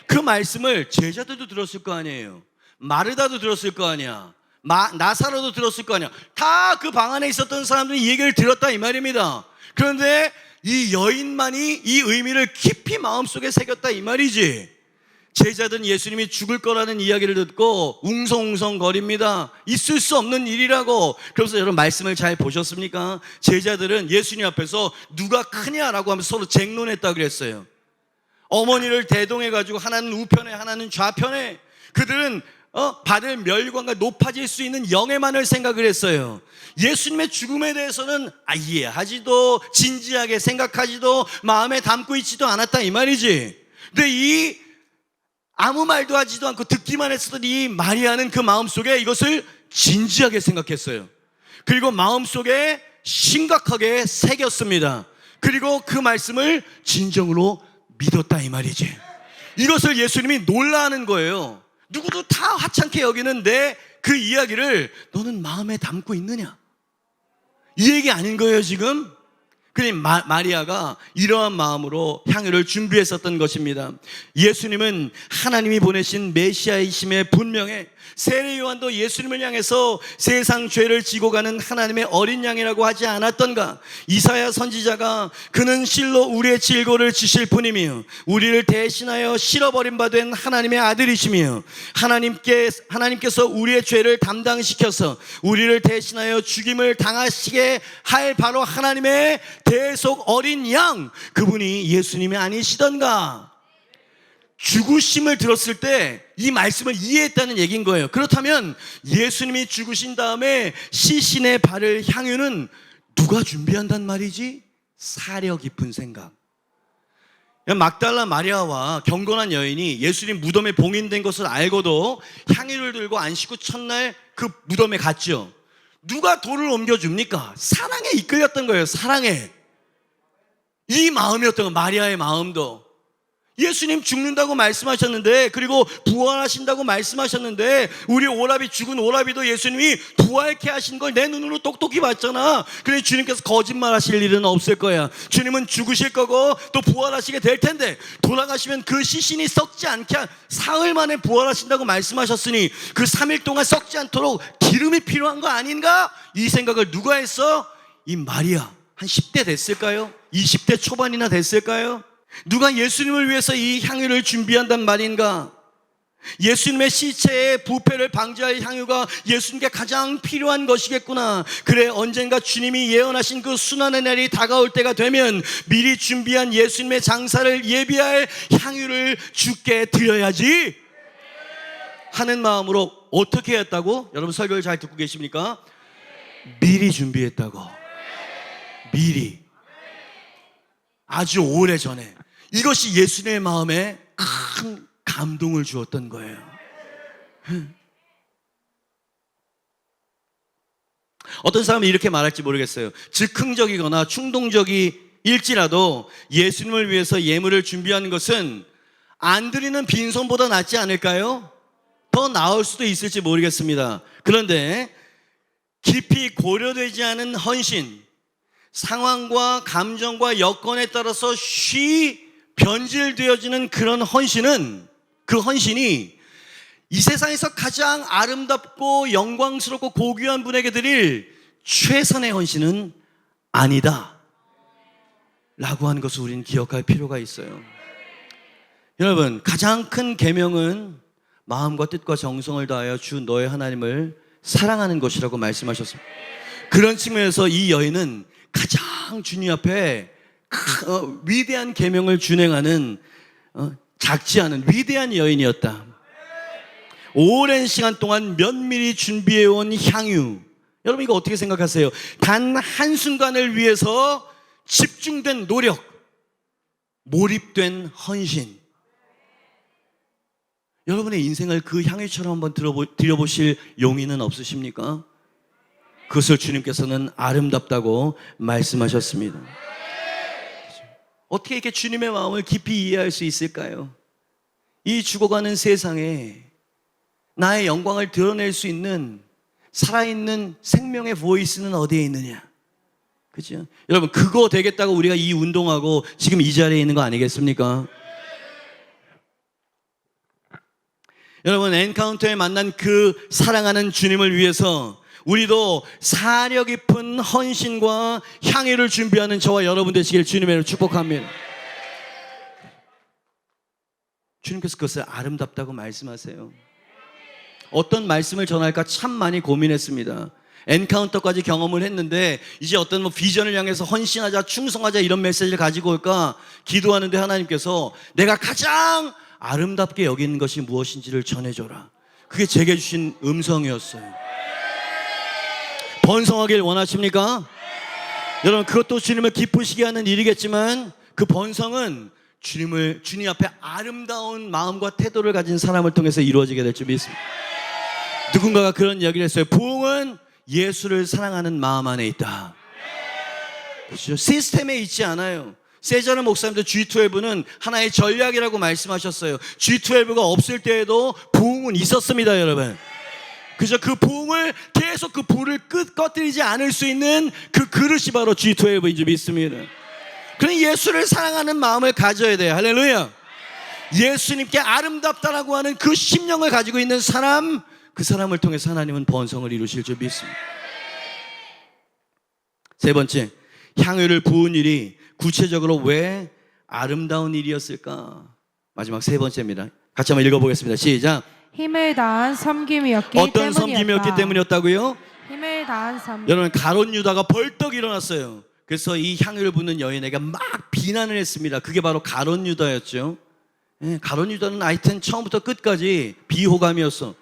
그 말씀을 제자들도 들었을 거 아니에요. 마르다도 들었을 거 아니야. 나사로도 들었을 거 아니야. 다 그 방 안에 있었던 사람들이 이 얘기를 들었다 이 말입니다. 그런데 이 여인만이 이 의미를 깊이 마음속에 새겼다 이 말이지. 제자들은 예수님이 죽을 거라는 이야기를 듣고 웅성웅성 거립니다. 있을 수 없는 일이라고. 그래서 여러분 말씀을 잘 보셨습니까? 제자들은 예수님 앞에서 누가 크냐라고 하면서 서로 쟁론했다 그랬어요. 어머니를 대동해가지고 하나는 우편에 하나는 좌편에 그들은 받을 멸관과 높아질 수 있는 영예만을 생각을 했어요. 예수님의 죽음에 대해서는 이해하지도 진지하게 생각하지도 마음에 담고 있지도 않았다 이 말이지. 근데 아무 말도 하지도 않고 듣기만 했었던 이 마리아는 그 마음속에 이것을 진지하게 생각했어요. 그리고 마음속에 심각하게 새겼습니다. 그리고 그 말씀을 진정으로 믿었다 이 말이지. 이것을 예수님이 놀라는 거예요. 누구도 다 하찮게 여기는데 그 이야기를 너는 마음에 담고 있느냐? 이 얘기 아닌 거예요 지금? 그러니 마리아가 이러한 마음으로 향유를 준비했었던 것입니다. 예수님은 하나님이 보내신 메시아이심에 분명해. 세례 요한도 예수님을 향해서 세상 죄를 지고 가는 하나님의 어린 양이라고 하지 않았던가? 이사야 선지자가 그는 실로 우리의 질고를 지실 뿐이며 우리를 대신하여 실어버린 바 된 하나님의 아들이시며 하나님께서 우리의 죄를 담당시켜서 우리를 대신하여 죽임을 당하시게 할 바로 하나님의 대속 어린 양, 그분이 예수님이 아니시던가? 죽으심을 들었을 때 이 말씀을 이해했다는 얘기인 거예요. 그렇다면 예수님이 죽으신 다음에 시신에 바를 향유는 누가 준비한단 말이지? 사려 깊은 생각. 막달라 마리아와 경건한 여인이 예수님 무덤에 봉인된 것을 알고도 향유를 들고 안식 후 첫날 그 무덤에 갔죠. 누가 돌을 옮겨줍니까? 사랑에 이끌렸던 거예요. 사랑에. 이 마음이었던 거예요. 마리아의 마음도. 예수님 죽는다고 말씀하셨는데, 그리고 부활하신다고 말씀하셨는데, 우리 죽은 오라비도 예수님이 부활케 하신 걸 내 눈으로 똑똑히 봤잖아. 그러니 주님께서 거짓말 하실 일은 없을 거야. 주님은 죽으실 거고 또 부활하시게 될 텐데, 돌아가시면 그 시신이 썩지 않게 사흘 만에 부활하신다고 말씀하셨으니 그 3일 동안 썩지 않도록 기름이 필요한 거 아닌가? 이 생각을 누가 했어? 이 마리아. 한 10대 됐을까요? 20대 초반이나 됐을까요? 누가 예수님을 위해서 이 향유를 준비한단 말인가? 예수님의 시체의 부패를 방지할 향유가 예수님께 가장 필요한 것이겠구나. 그래, 언젠가 주님이 예언하신 그 순환의 날이 다가올 때가 되면 미리 준비한 예수님의 장사를 예비할 향유를 주께 드려야지 하는 마음으로 어떻게 했다고? 여러분 설교를 잘 듣고 계십니까? 미리 준비했다고. 미리. 아주 오래전에. 이것이 예수님의 마음에 큰 감동을 주었던 거예요. 어떤 사람은 이렇게 말할지 모르겠어요. 즉흥적이거나 충동적일지라도 예수님을 위해서 예물을 준비하는 것은 안 드리는 빈손보다 낫지 않을까요? 더 나을 수도 있을지 모르겠습니다. 그런데 깊이 고려되지 않은 헌신, 상황과 감정과 여건에 따라서 변질되어지는 그런 헌신은, 그 헌신이 이 세상에서 가장 아름답고 영광스럽고 고귀한 분에게 드릴 최선의 헌신은 아니다 라고 하는 것을 우리는 기억할 필요가 있어요. 여러분, 가장 큰 계명은 마음과 뜻과 정성을 다하여 주 너의 하나님을 사랑하는 것이라고 말씀하셨습니다. 그런 측면에서 이 여인은 가장 주님 앞에 위대한 계명을 준행하는 작지 않은 위대한 여인이었다. 오랜 시간 동안 면밀히 준비해온 향유, 여러분 이거 어떻게 생각하세요? 단 한순간을 위해서 집중된 노력, 몰입된 헌신. 여러분의 인생을 그 향유처럼 한번 드려보실 용의는 없으십니까? 그것을 주님께서는 아름답다고 말씀하셨습니다. 어떻게 이렇게 주님의 마음을 깊이 이해할 수 있을까요? 이 죽어가는 세상에 나의 영광을 드러낼 수 있는 살아있는 생명의 보이스는 어디에 있느냐? 그죠? 여러분, 그거 되겠다고 우리가 이 운동하고 지금 이 자리에 있는 거 아니겠습니까? 여러분, 엔카운터에 만난 그 사랑하는 주님을 위해서 우리도 사려 깊은 헌신과 향유를 준비하는 저와 여러분 되시길 주님의 이름으로 축복합니다. 주님께서 그것을 아름답다고 말씀하세요. 어떤 말씀을 전할까 참 많이 고민했습니다. 엔카운터까지 경험을 했는데 이제 어떤 비전을 향해서 헌신하자, 충성하자 이런 메시지를 가지고 올까 기도하는데 하나님께서 내가 가장 아름답게 여기는 것이 무엇인지를 전해줘라. 그게 제게 주신 음성이었어요. 번성하길 원하십니까? 여러분, 그것도 주님을 기쁘시게 하는 일이겠지만 그 번성은 주님 앞에 아름다운 마음과 태도를 가진 사람을 통해서 이루어지게 될 줄 믿습니다. 누군가가 그런 이야기를 했어요. 부흥은 예수를 사랑하는 마음 안에 있다. 그렇죠? 시스템에 있지 않아요. 세자르 목사님도 G12는 하나의 전략이라고 말씀하셨어요. G12가 없을 때에도 부흥은 있었습니다, 여러분. 그죠? 그 부흥을 계속 그 불을 꺼뜨리지 않을 수 있는 그 그릇이 바로 G12인 줄 믿습니다. 그러니 예수를 사랑하는 마음을 가져야 돼요. 할렐루야. 예수님께 아름답다라고 하는 그 심령을 가지고 있는 사람, 그 사람을 통해서 하나님은 번성을 이루실 줄 믿습니다. 세 번째, 향유를 부은 일이 구체적으로 왜 아름다운 일이었을까? 마지막 세 번째입니다. 같이 한번 읽어보겠습니다. 시작. 힘을 다한 섬김이었기 어떤 때문이었다. 섬김이었기 때문이었다고요? 힘을 다한 섬김. 여러분, 가룟 유다가 벌떡 일어났어요. 그래서 이 향유를 붓는 여인에게 막 비난을 했습니다. 그게 바로 가룟 유다였죠. 가룟 유다는 하여튼 처음부터 끝까지 비호감이었어.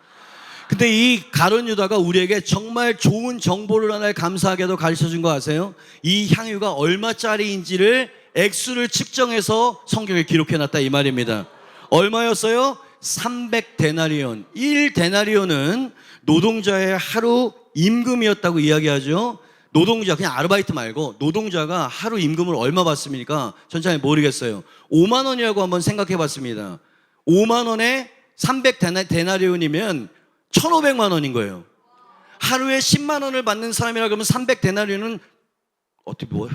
근데 이 가룟 유다가 우리에게 정말 좋은 정보를 하나 감사하게도 가르쳐준 거 아세요? 이 향유가 얼마짜리인지를 액수를 측정해서 성경에 기록해놨다 이 말입니다. 얼마였어요? 300데나리온. 1데나리온은 노동자의 하루 임금이었다고 이야기하죠. 노동자, 그냥 아르바이트 말고 노동자가 하루 임금을 얼마 받습니까? 전 잘 모르겠어요. 5만 원이라고 한번 생각해 봤습니다. 5만 원에 300데나리온이면 1,500만 원인 거예요. 하루에 10만 원을 받는 사람이라 그러면 300데나리온은 어떻게 뭐야?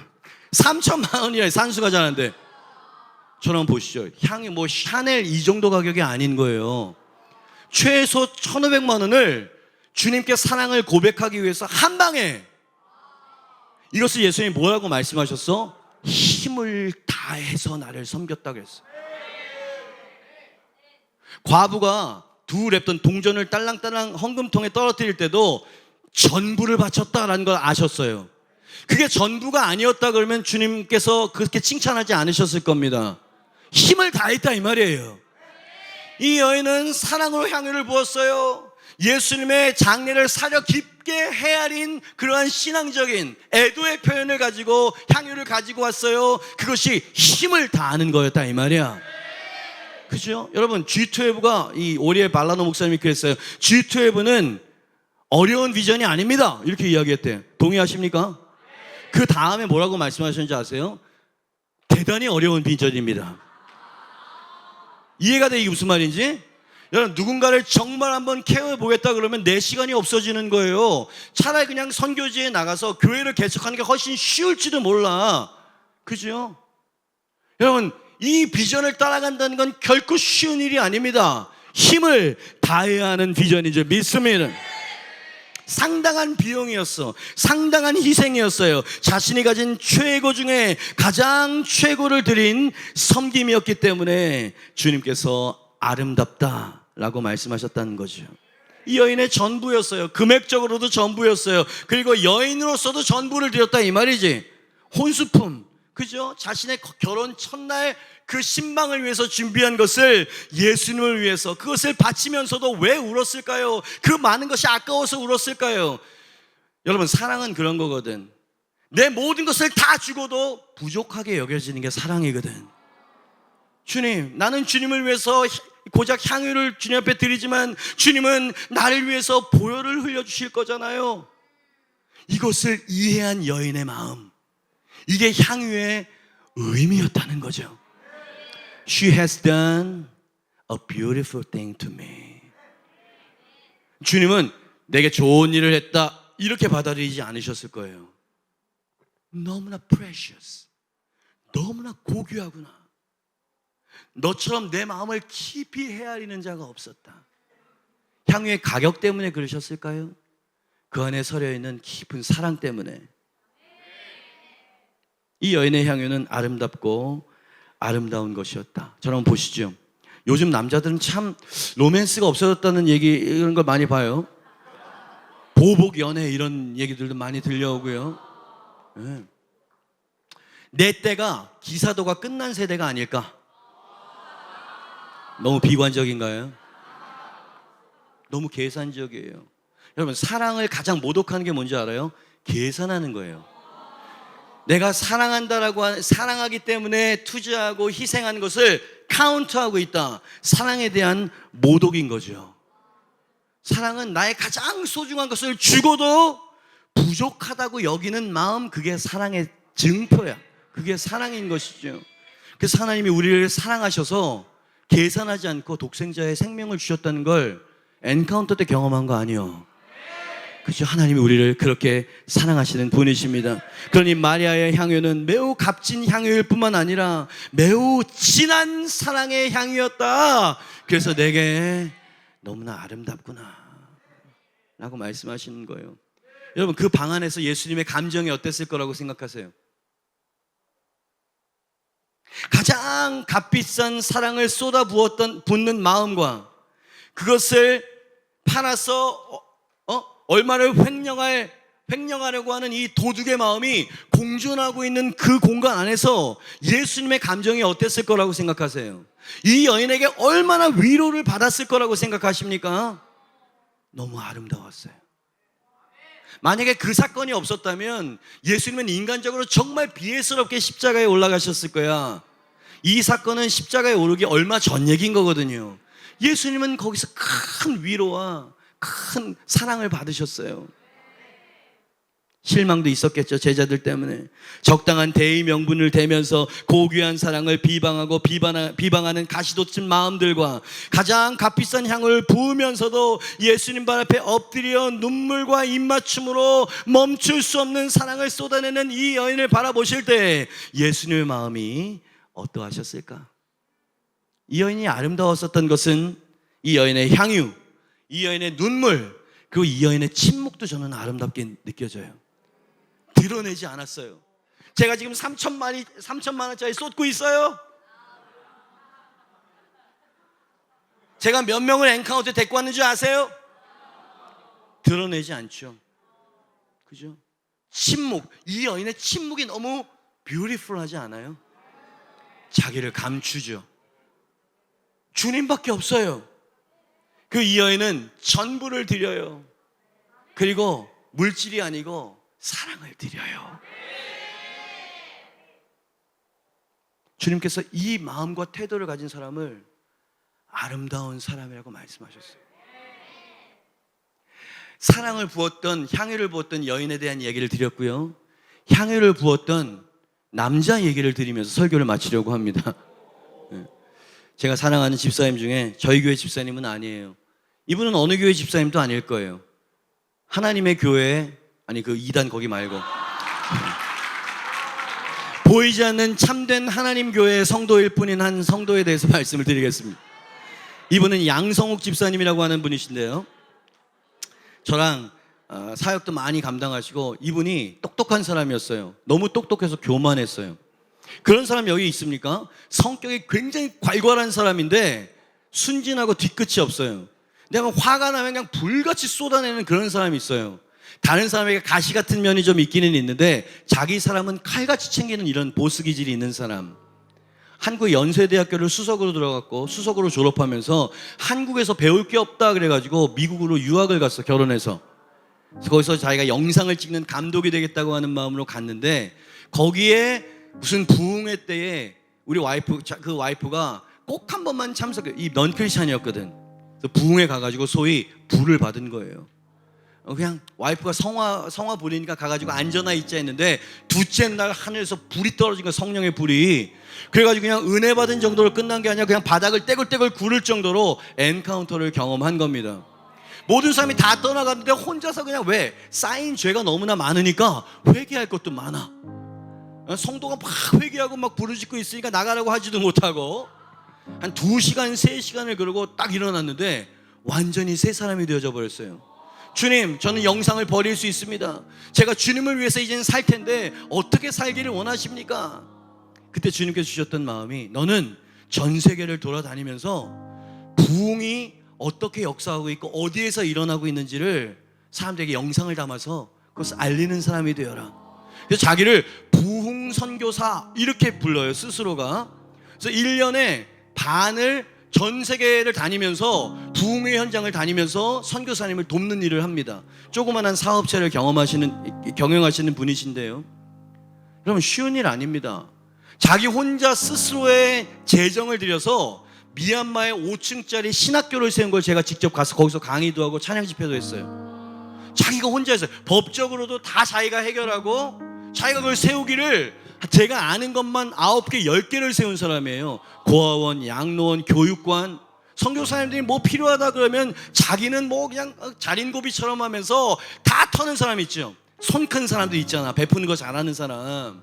3천만 원이야. 산수가 잘하는데. 저랑 보시죠. 향이 뭐 샤넬 이 정도 가격이 아닌 거예요. 최소 1,500만 원을 주님께 사랑을 고백하기 위해서 한 방에, 이것을 예수님이 뭐라고 말씀하셨어? 힘을 다해서 나를 섬겼다고 했어. 과부가 두 랩돈 동전을 딸랑딸랑 헌금통에 떨어뜨릴 때도 전부를 바쳤다라는 걸 아셨어요. 그게 전부가 아니었다 그러면 주님께서 그렇게 칭찬하지 않으셨을 겁니다. 힘을 다했다 이 말이에요. 이 여인은 사랑으로 향유를 부었어요. 예수님의 장례를 사려 깊게 헤아린 그러한 신앙적인 애도의 표현을 가지고 향유를 가지고 왔어요. 그것이 힘을 다하는 거였다 이 말이야. 그죠? 여러분, G12가 이 오리에 발라노 목사님이 그랬어요. G12는 어려운 비전이 아닙니다. 이렇게 이야기했대요. 동의하십니까? 그 다음에 뭐라고 말씀하셨는지 아세요? 대단히 어려운 비전입니다. 이해가 돼? 이게 무슨 말인지? 여러분, 누군가를 정말 한번 케어해보겠다 그러면 내 시간이 없어지는 거예요. 차라리 그냥 선교지에 나가서 교회를 개척하는 게 훨씬 쉬울지도 몰라. 그죠? 여러분, 이 비전을 따라간다는 건 결코 쉬운 일이 아닙니다. 힘을 다해야 하는 비전이죠. 믿습니다. 상당한 비용이었어. 상당한 희생이었어요. 자신이 가진 최고 중에 가장 최고를 드린 섬김이었기 때문에 주님께서 아름답다라고 말씀하셨다는 거죠. 이 여인의 전부였어요. 금액적으로도 전부였어요. 그리고 여인으로서도 전부를 드렸다 이 말이지. 혼수품, 그죠? 자신의 결혼 첫날 그 신방을 위해서 준비한 것을 예수님을 위해서, 그것을 바치면서도 왜 울었을까요? 그 많은 것이 아까워서 울었을까요? 여러분, 사랑은 그런 거거든. 내 모든 것을 다 주고도 부족하게 여겨지는 게 사랑이거든. 주님, 나는 주님을 위해서 고작 향유를 주님 앞에 드리지만 주님은 나를 위해서 보혈을 흘려주실 거잖아요. 이것을 이해한 여인의 마음, 이게 향유의 의미였다는 거죠. She has done a beautiful thing to me. 주님은 내게 좋은 일을 했다 이렇게 받아들이지 않으셨을 거예요. 너무나 precious, 너무나 고귀하구나. 너처럼 내 마음을 깊이 헤아리는 자가 없었다. 향유의 가격 때문에 그러셨을까요? 그 안에 서려있는 깊은 사랑 때문에. 이 여인의 향유는 아름답고 아름다운 것이었다. 저랑 보시죠. 요즘 남자들은 참 로맨스가 없어졌다는 얘기, 이런 걸 많이 봐요. 보복 연애 이런 얘기들도 많이 들려오고요. 네. 내 때가 기사도가 끝난 세대가 아닐까? 너무 비관적인가요? 너무 계산적이에요. 여러분, 사랑을 가장 모독하는 게 뭔지 알아요? 계산하는 거예요. 내가 사랑하기 때문에 투자하고 희생하는 것을 카운트하고 있다. 사랑에 대한 모독인 거죠. 사랑은 나의 가장 소중한 것을 주고도 부족하다고 여기는 마음, 그게 사랑의 증표야. 그게 사랑인 것이죠. 그래서 하나님이 우리를 사랑하셔서 계산하지 않고 독생자의 생명을 주셨다는 걸 엔카운터 때 경험한 거 아니에요. 그렇죠? 하나님이 우리를 그렇게 사랑하시는 분이십니다. 그러니 마리아의 향유는 매우 값진 향유일 뿐만 아니라 매우 진한 사랑의 향유였다. 그래서 내게 너무나 아름답구나 라고 말씀하시는 거예요. 여러분, 그 방 안에서 예수님의 감정이 어땠을 거라고 생각하세요? 가장 값비싼 사랑을 쏟아붓는 마음과 그것을 팔아서 얼마를 횡령하려고 하는 이 도둑의 마음이 공존하고 있는 그 공간 안에서 예수님의 감정이 어땠을 거라고 생각하세요? 이 여인에게 얼마나 위로를 받았을 거라고 생각하십니까? 너무 아름다웠어요. 만약에 그 사건이 없었다면 예수님은 인간적으로 정말 비애스럽게 십자가에 올라가셨을 거야. 이 사건은 십자가에 오르기 얼마 전 얘기인 거거든요. 예수님은 거기서 큰 위로와 큰 사랑을 받으셨어요. 실망도 있었겠죠, 제자들 때문에. 적당한 대의 명분을 대면서 고귀한 사랑을 비방하는 가시돋친 마음들과 가장 값비싼 향을 부으면서도 예수님 발 앞에 엎드려 눈물과 입맞춤으로 멈출 수 없는 사랑을 쏟아내는 이 여인을 바라보실 때 예수님의 마음이 어떠하셨을까? 이 여인이 아름다웠었던 것은 이 여인의 향유, 이 여인의 눈물, 그리고 이 여인의 침묵도 저는 아름답게 느껴져요. 드러내지 않았어요. 제가 지금 3천만 원짜리 쏟고 있어요. 제가 몇 명을 엔카운트에 데리고 왔는 줄 아세요? 드러내지 않죠. 그죠? 침묵, 이 여인의 침묵이 너무 뷰티풀하지 않아요? 자기를 감추죠. 주님밖에 없어요. 그 이 여인은 전부를 드려요. 그리고 물질이 아니고 사랑을 드려요. 주님께서 이 마음과 태도를 가진 사람을 아름다운 사람이라고 말씀하셨어요. 사랑을 부었던, 향유를 부었던 여인에 대한 얘기를 드렸고요. 향유를 부었던 남자 얘기를 드리면서 설교를 마치려고 합니다. 제가 사랑하는 집사님 중에 저희 교회 집사님은 아니에요. 이분은 어느 교회 집사님도 아닐 거예요. 하나님의 교회, 아니 그 2단 거기 말고 보이지 않는 참된 하나님 교회의 성도일 뿐인 한 성도에 대해서 말씀을 드리겠습니다. 이분은 양성욱 집사님이라고 하는 분이신데요, 저랑 사역도 많이 감당하시고 이분이 똑똑한 사람이었어요. 너무 똑똑해서 교만했어요. 그런 사람 여기 있습니까? 성격이 굉장히 괄괄한 사람인데 순진하고 뒤끝이 없어요. 내가 화가 나면 그냥 불같이 쏟아내는 그런 사람이 있어요. 다른 사람에게 가시 같은 면이 좀 있기는 있는데 자기 사람은 칼같이 챙기는 이런 보스 기질이 있는 사람. 한국 연세대학교를 수석으로 들어갔고 수석으로 졸업하면서 한국에서 배울 게 없다 그래가지고 미국으로 유학을 갔어. 결혼해서. 거기서 자기가 영상을 찍는 감독이 되겠다고 하는 마음으로 갔는데 거기에 무슨 부흥회 때에 우리 그 와이프가 꼭 한 번만 참석해. 이 넌크리스찬이었거든. 그래서 부흥회 가가지고 소위 불을 받은 거예요. 그냥 와이프가 성화 보내니까 가가지고 앉아나 있자 했는데 둘째 날 하늘에서 불이 떨어진 거야. 성령의 불이. 그래가지고 그냥 은혜 받은 정도로 끝난 게 아니라 그냥 바닥을 떼굴떼굴 구를 정도로 엔카운터를 경험한 겁니다. 모든 사람이 다 떠나갔는데 혼자서 그냥 왜? 쌓인 죄가 너무나 많으니까 회개할 것도 많아. 성도가 막 회개하고 막 부르짖고 있으니까 나가라고 하지도 못하고 한 2시간 3시간을 그러고 딱 일어났는데 완전히 새 사람이 되어져 버렸어요. 주님, 저는 영상을 버릴 수 있습니다. 제가 주님을 위해서 이제는 살 텐데 어떻게 살기를 원하십니까? 그때 주님께서 주셨던 마음이 너는 전 세계를 돌아다니면서 부흥이 어떻게 역사하고 있고 어디에서 일어나고 있는지를 사람들에게 영상을 담아서 그것을 알리는 사람이 되어라. 그래서 자기를 부흥 선교사 이렇게 불러요, 스스로가. 그래서 1년에 반을 전 세계를 다니면서 부흥의 현장을 다니면서 선교사님을 돕는 일을 합니다. 조그만한 사업체를 경영하시는 분이신데요. 여러분 쉬운 일 아닙니다. 자기 혼자 스스로의 재정을 들여서 미얀마의 5층짜리 신학교를 세운 걸 제가 직접 가서 거기서 강의도 하고 찬양 집회도 했어요. 자기가 혼자 했어요. 법적으로도 다 자기가 해결하고 자기가 그걸 세우기를 제가 아는 것만 9개, 10개를 세운 사람이에요. 고아원, 양로원, 교육관. 선교사님들이 뭐 필요하다 그러면 자기는 뭐 그냥 자린고비처럼 하면서 다 터는 사람 있죠. 손 큰 사람도 있잖아. 베푸는 거 잘하는 사람.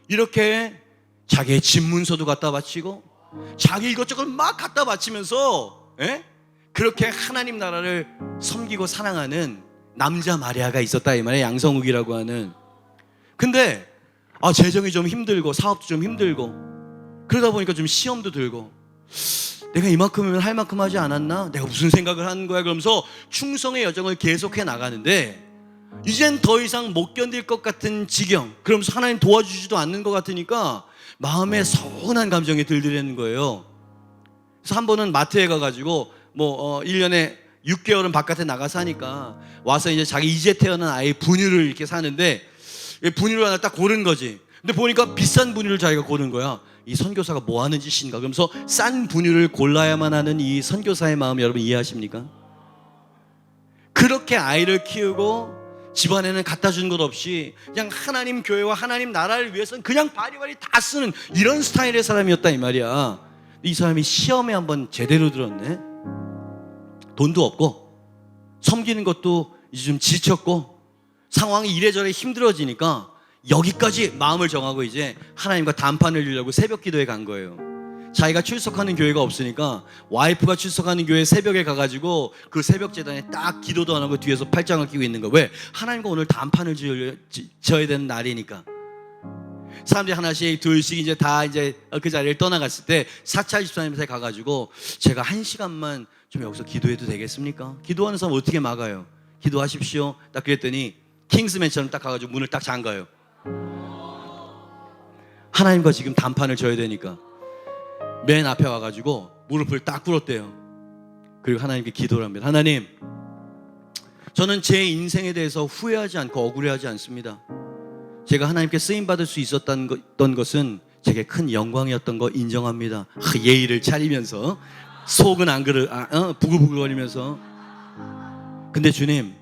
이렇게 자기의 집문서도 갖다 바치고 자기 이것저것 막 갖다 바치면서 그렇게 하나님 나라를 섬기고 사랑하는 남자 마리아가 있었다 이 말이에요. 양성욱이라고 하는. 근데 재정이 좀 힘들고 사업도 좀 힘들고 그러다 보니까 좀 시험도 들고 내가 이만큼이면 할 만큼 하지 않았나? 내가 무슨 생각을 하는 거야? 그러면서 충성의 여정을 계속해 나가는데 이젠 더 이상 못 견딜 것 같은 지경. 그러면서 하나님 도와주지도 않는 것 같으니까 마음에 서운한 감정이 들더라는 거예요. 그래서 한 번은 마트에 가가지고 1년에 6개월은 바깥에 나가서 하니까 와서 이제 자기 이제 태어난 아이 분유를 이렇게 사는데 분유를 하나 딱 고른 거지. 근데 보니까 비싼 분유를 자기가 고른 거야. 이 선교사가 뭐 하는 짓인가? 그러면서 싼 분유를 골라야만 하는 이 선교사의 마음 여러분 이해하십니까? 그렇게 아이를 키우고 집안에는 갖다 준 것 없이 그냥 하나님 교회와 하나님 나라를 위해서는 그냥 바리바리 다 쓰는 이런 스타일의 사람이었다 이 말이야. 이 사람이 시험에 한번 제대로 들었네. 돈도 없고 섬기는 것도 이제 좀 지쳤고 상황이 이래저래 힘들어지니까 여기까지 마음을 정하고 이제 하나님과 단판을 이루려고 새벽 기도에 간 거예요. 자기가 출석하는 교회가 없으니까 와이프가 출석하는 교회 새벽에 가가지고 그 새벽 재단에 딱 기도도 안 하고 뒤에서 팔짱을 끼고 있는 거예요. 왜? 하나님과 오늘 단판을 지어야 되는 날이니까. 사람들이 하나씩 둘씩 이제 다 이제 그 자리를 떠나갔을 때 사찰 집사님한테 가가지고 제가 1시간만 좀 여기서 기도해도 되겠습니까? 기도하는 사람 어떻게 막아요? 기도하십시오. 딱 그랬더니 킹스맨처럼 딱 가가지고 문을 딱 잠가요. 하나님과 지금 단판을 져야 되니까 맨 앞에 와가지고 무릎을 딱 꿇었대요. 그리고 하나님께 기도를 합니다. 하나님, 저는 제 인생에 대해서 후회하지 않고 억울해하지 않습니다. 제가 하나님께 쓰임받을 수 있었던 것은 제게 큰 영광이었던 거 인정합니다. 예의를 차리면서 속은 안 부글부글거리면서. 근데 주님,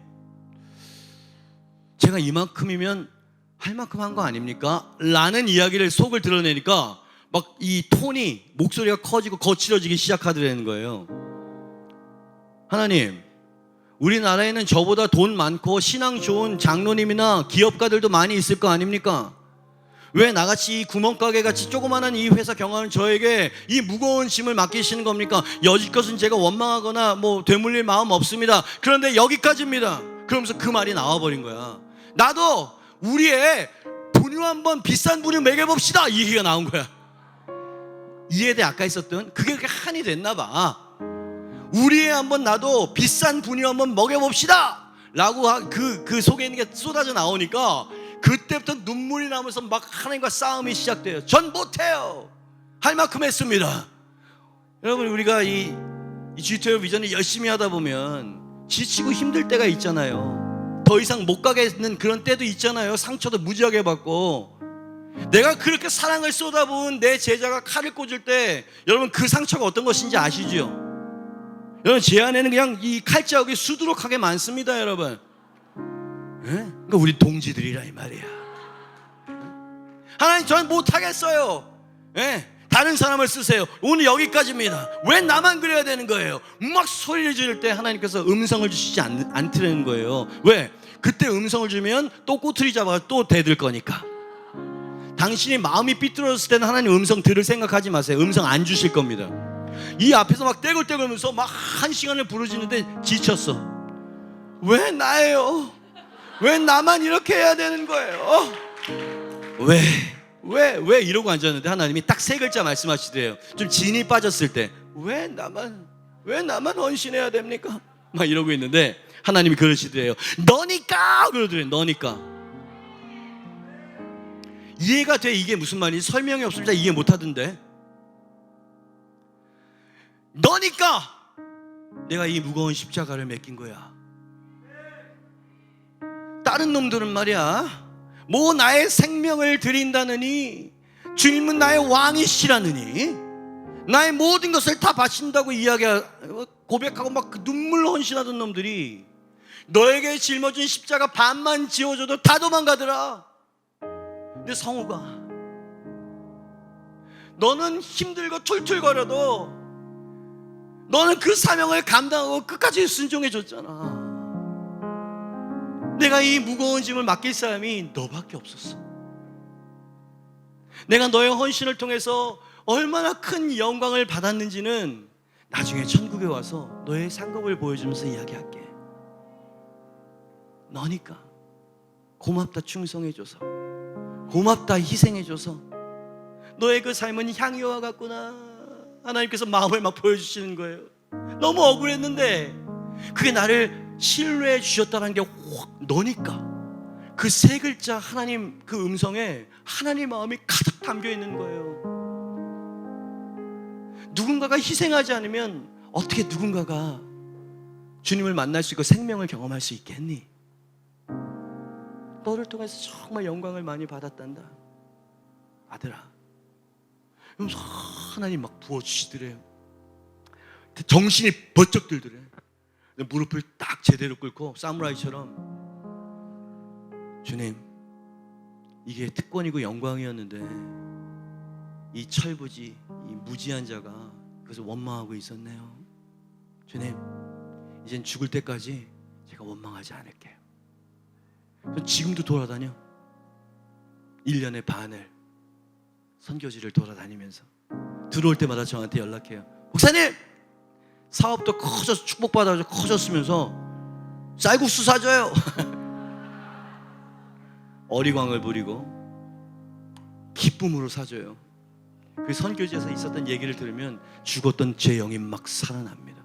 제가 이만큼이면 할 만큼 한 거 아닙니까? 라는 이야기를 속을 드러내니까 막 이 톤이 목소리가 커지고 거칠어지기 시작하더라는 거예요. 하나님, 우리나라에는 저보다 돈 많고 신앙 좋은 장로님이나 기업가들도 많이 있을 거 아닙니까? 왜 나같이 이 구멍가게 같이 조그마한 이 회사 경영하는 저에게 이 무거운 짐을 맡기시는 겁니까? 여지껏은 제가 원망하거나 되물릴 마음 없습니다. 그런데 여기까지입니다. 그러면서 그 말이 나와버린 거야. 나도 우리 애 분유 한번 비싼 분유 먹여봅시다 이 얘기가 나온 거야. 이에 대해 아까 있었던 그게 그렇게 한이 됐나 봐. 우리 애 한번 나도 비싼 분유 한번 먹여봅시다 라고 그 속에 있는 게 쏟아져 나오니까 그때부터 눈물이 나면서 막 하나님과 싸움이 시작돼요. 전 못해요. 할 만큼 했습니다. 여러분, 우리가 이 G12 비전을 열심히 하다 보면 지치고 힘들 때가 있잖아요. 더 이상 못 가겠는 그런 때도 있잖아요. 상처도 무지하게 받고. 내가 그렇게 사랑을 쏟아부은 내 제자가 칼을 꽂을 때 여러분, 그 상처가 어떤 것인지 아시죠? 여러분, 제 안에는 그냥 이 칼자국이 수두룩하게 많습니다, 여러분. 예? 그러니까 우리 동지들이라 이 말이야. 하나님, 저는 못하겠어요. 예? 다른 사람을 쓰세요. 오늘 여기까지입니다. 왜 나만 그래야 되는 거예요? 막 소리를 지를 때 하나님께서 음성을 주시지 않으라는 거예요. 왜? 그때 음성을 주면 또 꼬투리 잡아 또 대들 거니까. 당신이 마음이 삐뚤어졌을 때는 하나님 음성 들을 생각하지 마세요. 음성 안 주실 겁니다. 이 앞에서 막 떼굴떼굴면서 막 1시간을 부르짖는데 지쳤어. 왜 나예요? 왜 나만 이렇게 해야 되는 거예요? 왜 이러고 앉았는데 하나님이 딱 3글자 말씀하시더래요. 좀 진이 빠졌을 때 왜 나만 헌신해야 됩니까? 막 이러고 있는데 하나님이 그러시더래요. 너니까 그러더래요. 너니까. 이해가 돼? 이게 무슨 말인지. 설명이 없으면 잘 이해 못하던데. 너니까 내가 이 무거운 십자가를 맡긴 거야. 다른 놈들은 말이야, 뭐 나의 생명을 드린다느니, 주님은 나의 왕이시라느니, 나의 모든 것을 다 바친다고 고백하고 막 눈물 헌신하던 놈들이 너에게 짊어진 십자가 반만 지워줘도 다 도망가더라. 근데 성우가, 너는 힘들고 툴툴거려도 너는 그 사명을 감당하고 끝까지 순종해줬잖아. 내가 이 무거운 짐을 맡길 사람이 너밖에 없었어. 내가 너의 헌신을 통해서 얼마나 큰 영광을 받았는지는 나중에 천국에 와서 너의 상급을 보여주면서 이야기할게. 너니까 고맙다 충성해줘서, 고맙다 희생해줘서, 너의 그 삶은 향유와 같구나. 하나님께서 마음을 막 보여주시는 거예요. 너무 억울했는데 그게 나를 신뢰해 주셨다는 게 확, 너니까. 그 3글자 하나님 그 음성에 하나님 마음이 가득 담겨 있는 거예요. 누군가가 희생하지 않으면 어떻게 누군가가 주님을 만날 수 있고 생명을 경험할 수 있겠니? 너를 통해서 정말 영광을 많이 받았단다, 아들아. 그러면서 하나님 막 부어주시더래요. 정신이 번쩍 들더래. 무릎을 딱 제대로 꿇고 사무라이처럼, 주님, 이게 특권이고 영광이었는데 이 철부지, 이 무지한 자가 그래서 원망하고 있었네요. 주님, 이젠 죽을 때까지 제가 원망하지 않을게요. 지금도 돌아다녀. 1년의 반을 선교지를 돌아다니면서 들어올 때마다 저한테 연락해요. 목사님, 사업도 커져서 축복받아서 커졌으면서 쌀국수 사줘요. 어리광을 부리고 기쁨으로 사줘요. 그 선교지에서 있었던 얘기를 들으면 죽었던 제 영이 막 살아납니다.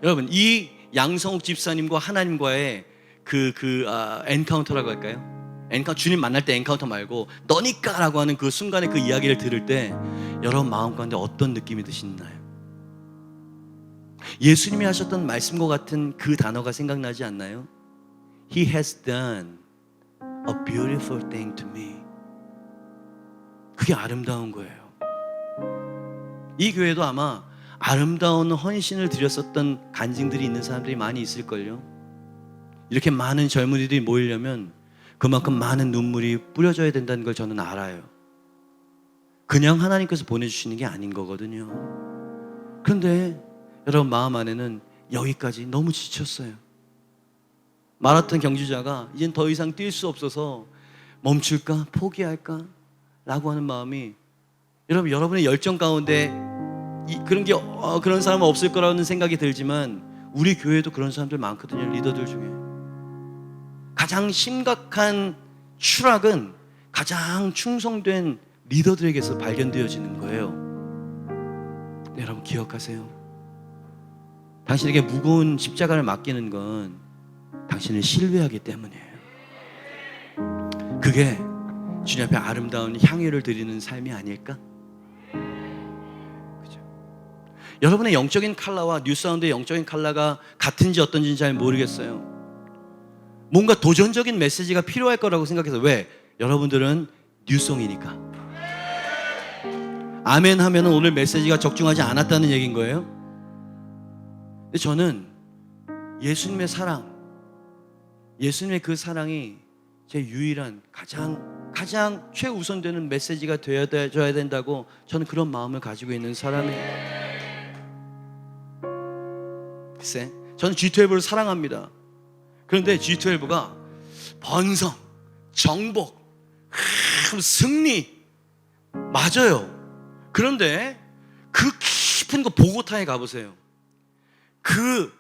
여러분, 이 양성욱 집사님과 하나님과의 엔카운터라고 할까요? 주님 만날 때 엔카운터 말고 너니까 라고 하는 그 순간에 그 이야기를 들을 때 여러분 마음 가운데 어떤 느낌이 드시나요? 예수님이 하셨던 말씀과 같은 그 단어가 생각나지 않나요? He has done a beautiful thing to me. 그게 아름다운 거예요. 이 교회도 아마 아름다운 헌신을 드렸었던 간증들이 있는 사람들이 많이 있을걸요. 이렇게 많은 젊은이들이 모이려면 그만큼 많은 눈물이 뿌려져야 된다는 걸 저는 알아요. 그냥 하나님께서 보내주시는 게 아닌 거거든요. 그런데 여러분 마음 안에는 여기까지 너무 지쳤어요. 마라톤 경주자가 이젠 더 이상 뛸 수 없어서 멈출까? 포기할까? 라고 하는 마음이, 여러분의 열정 가운데 그런 사람은 없을 거라는 생각이 들지만 우리 교회도 그런 사람들 많거든요. 리더들 중에 가장 심각한 추락은 가장 충성된 리더들에게서 발견되어지는 거예요. 여러분 기억하세요. 당신에게 무거운 십자가를 맡기는 건 당신을 신뢰하기 때문이에요. 그게 주님 앞에 아름다운 향유를 드리는 삶이 아닐까? 그죠? 여러분의 영적인 칼라와 뉴사운드의 영적인 칼라가 같은지 어떤지는 잘 모르겠어요. 뭔가 도전적인 메시지가 필요할 거라고 생각해서. 왜? 여러분들은 뉴송이니까. 아멘 하면은 오늘 메시지가 적중하지 않았다는 얘기인 거예요. 근데 저는 예수님의 사랑, 예수님의 그 사랑이 제 유일한 가장 최우선되는 메시지가 되어줘야 된다고 저는 그런 마음을 가지고 있는 사람이에요. 글쎄, 저는 G12를 사랑합니다. 그런데 G12가 번성, 정복, 승리 맞아요. 그런데 그 깊은 그 보고타에 가보세요. 그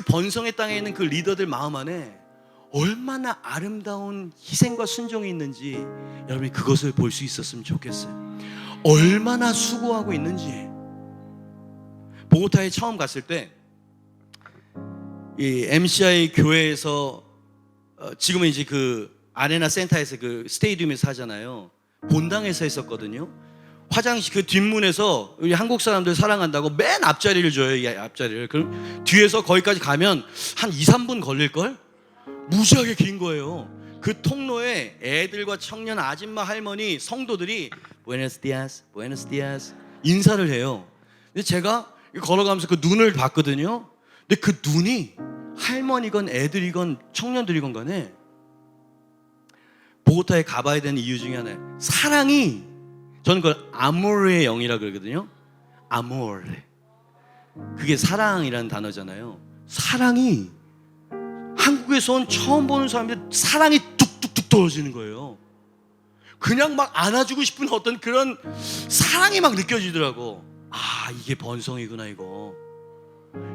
번성의 땅에 있는 그 리더들 마음 안에 얼마나 아름다운 희생과 순종이 있는지 여러분이 그것을 볼 수 있었으면 좋겠어요. 얼마나 수고하고 있는지. 보고타에 처음 갔을 때 이 MCI 교회에서 지금은 이제 그 아레나 센터에서 그 스테디움에서 하잖아요. 본당에서 했었거든요. 화장실 그 뒷문에서 우리 한국 사람들 사랑한다고 맨 앞자리를 줘요. 이 앞자리를. 그럼 뒤에서 거기까지 가면 한 2-3분 걸릴걸? 무지하게 긴 거예요. 그 통로에 애들과 청년, 아줌마, 할머니, 성도들이 Buenos dias, Buenos dias 인사를 해요. 근데 제가 걸어가면서 그 눈을 봤거든요. 근데 그 눈이 할머니건 애들이건 청년들이건 간에 보고타에 가봐야 되는 이유 중에 하나예요. 사랑이, 저는 그걸 아모르의 영이라 그러거든요. 아모르. 그게 사랑이라는 단어잖아요. 사랑이 한국에서 온 처음 보는 사람인데 사랑이 뚝뚝뚝 떨어지는 거예요. 그냥 막 안아주고 싶은 어떤 그런 사랑이 막 느껴지더라고. 아, 이게 번성이구나 이거.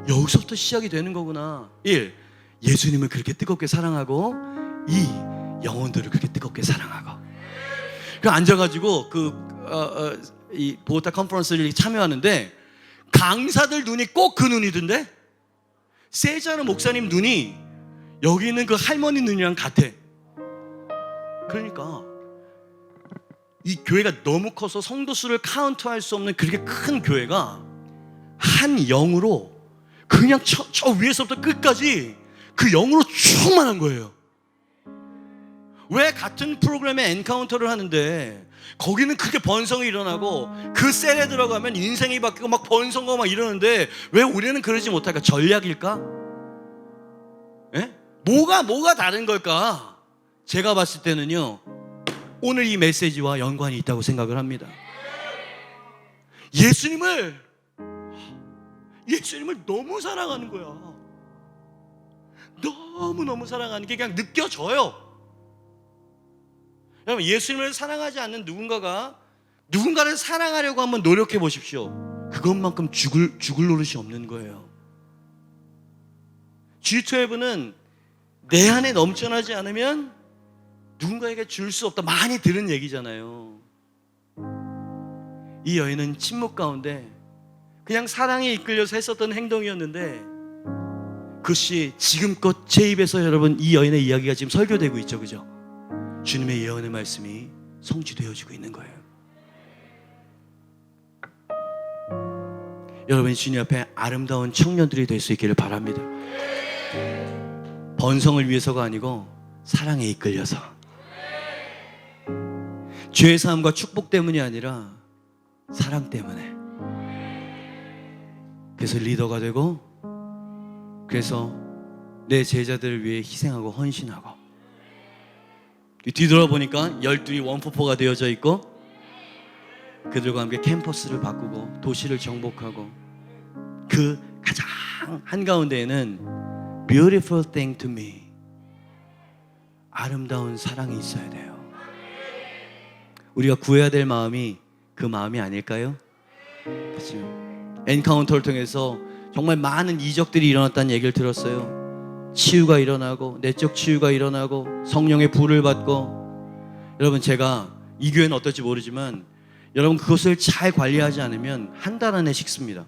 여기서부터 시작이 되는 거구나. 1. 예수님을 그렇게 뜨겁게 사랑하고 2. 영혼들을 그렇게 뜨겁게 사랑하고. 그 앉아가지고 이 보고타 컨퍼런스를 참여하는데 강사들 눈이 꼭 그 눈이던데 세자르 목사님 눈이 여기 있는 그 할머니 눈이랑 같아. 그러니까 이 교회가 너무 커서 성도 수를 카운트할 수 없는 그렇게 큰 교회가 한 영으로 그냥 저 위에서부터 끝까지 그 영으로 충만한 거예요. 왜 같은 프로그램에 엔카운터를 하는데 거기는 크게 번성이 일어나고 그 셀에 들어가면 인생이 바뀌고 막 번성하고 막 이러는데 왜 우리는 그러지 못할까? 전략일까? 예? 뭐가 다른 걸까? 제가 봤을 때는요, 오늘 이 메시지와 연관이 있다고 생각을 합니다. 예수님을 너무 사랑하는 거야. 너무너무 사랑하는 게 그냥 느껴져요. 여러분, 예수님을 사랑하지 않는 누군가를 사랑하려고 한번 노력해 보십시오. 그것만큼 죽을 노릇이 없는 거예요. G12는 내 안에 넘쳐나지 않으면 누군가에게 줄 수 없다. 많이 들은 얘기잖아요. 이 여인은 침묵 가운데 그냥 사랑에 이끌려서 했었던 행동이었는데 그것이 지금껏 제 입에서 여러분 이 여인의 이야기가 지금 설교되고 있죠. 그죠? 주님의 예언의 말씀이 성취되어지고 있는 거예요. 여러분이 주님 앞에 아름다운 청년들이 될 수 있기를 바랍니다. 번성을 위해서가 아니고 사랑에 이끌려서, 죄의 사함과 축복 때문이 아니라 사랑 때문에. 그래서 리더가 되고, 그래서 내 제자들을 위해 희생하고 헌신하고. 뒤돌아보니까 12이 원포포가 되어져 있고 그들과 함께 캠퍼스를 바꾸고 도시를 정복하고, 그 가장 한가운데에는 Beautiful thing to me, 아름다운 사랑이 있어야 돼요. 우리가 구해야 될 마음이 그 마음이 아닐까요? 그렇죠? 엔카운터를 통해서 정말 많은 이적들이 일어났다는 얘기를 들었어요. 치유가 일어나고, 내적 치유가 일어나고, 성령의 불을 받고. 여러분, 제가 이 교회는 어떨지 모르지만 여러분 그것을 잘 관리하지 않으면 한 달 안에 식습니다.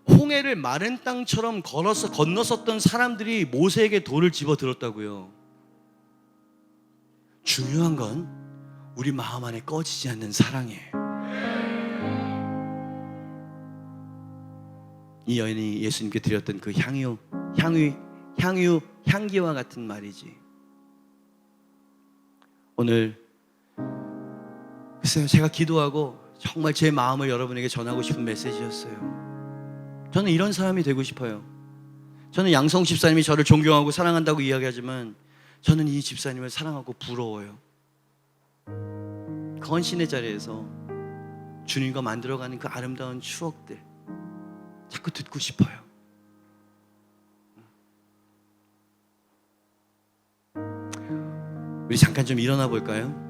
홍해를 마른 땅처럼 건너섰던 사람들이 모세에게 돌을 집어들었다고요. 중요한 건 우리 마음 안에 꺼지지 않는 사랑이에요. 이 여인이 예수님께 드렸던 그 향기와 같은 말이지. 오늘 글쎄요, 제가 기도하고 정말 제 마음을 여러분에게 전하고 싶은 메시지였어요. 저는 이런 사람이 되고 싶어요. 저는 양성 집사님이 저를 존경하고 사랑한다고 이야기하지만 저는 이 집사님을 사랑하고 부러워요. 헌신의 자리에서 주님과 만들어가는 그 아름다운 추억들 자꾸 듣고 싶어요. 우리 잠깐 좀 일어나 볼까요?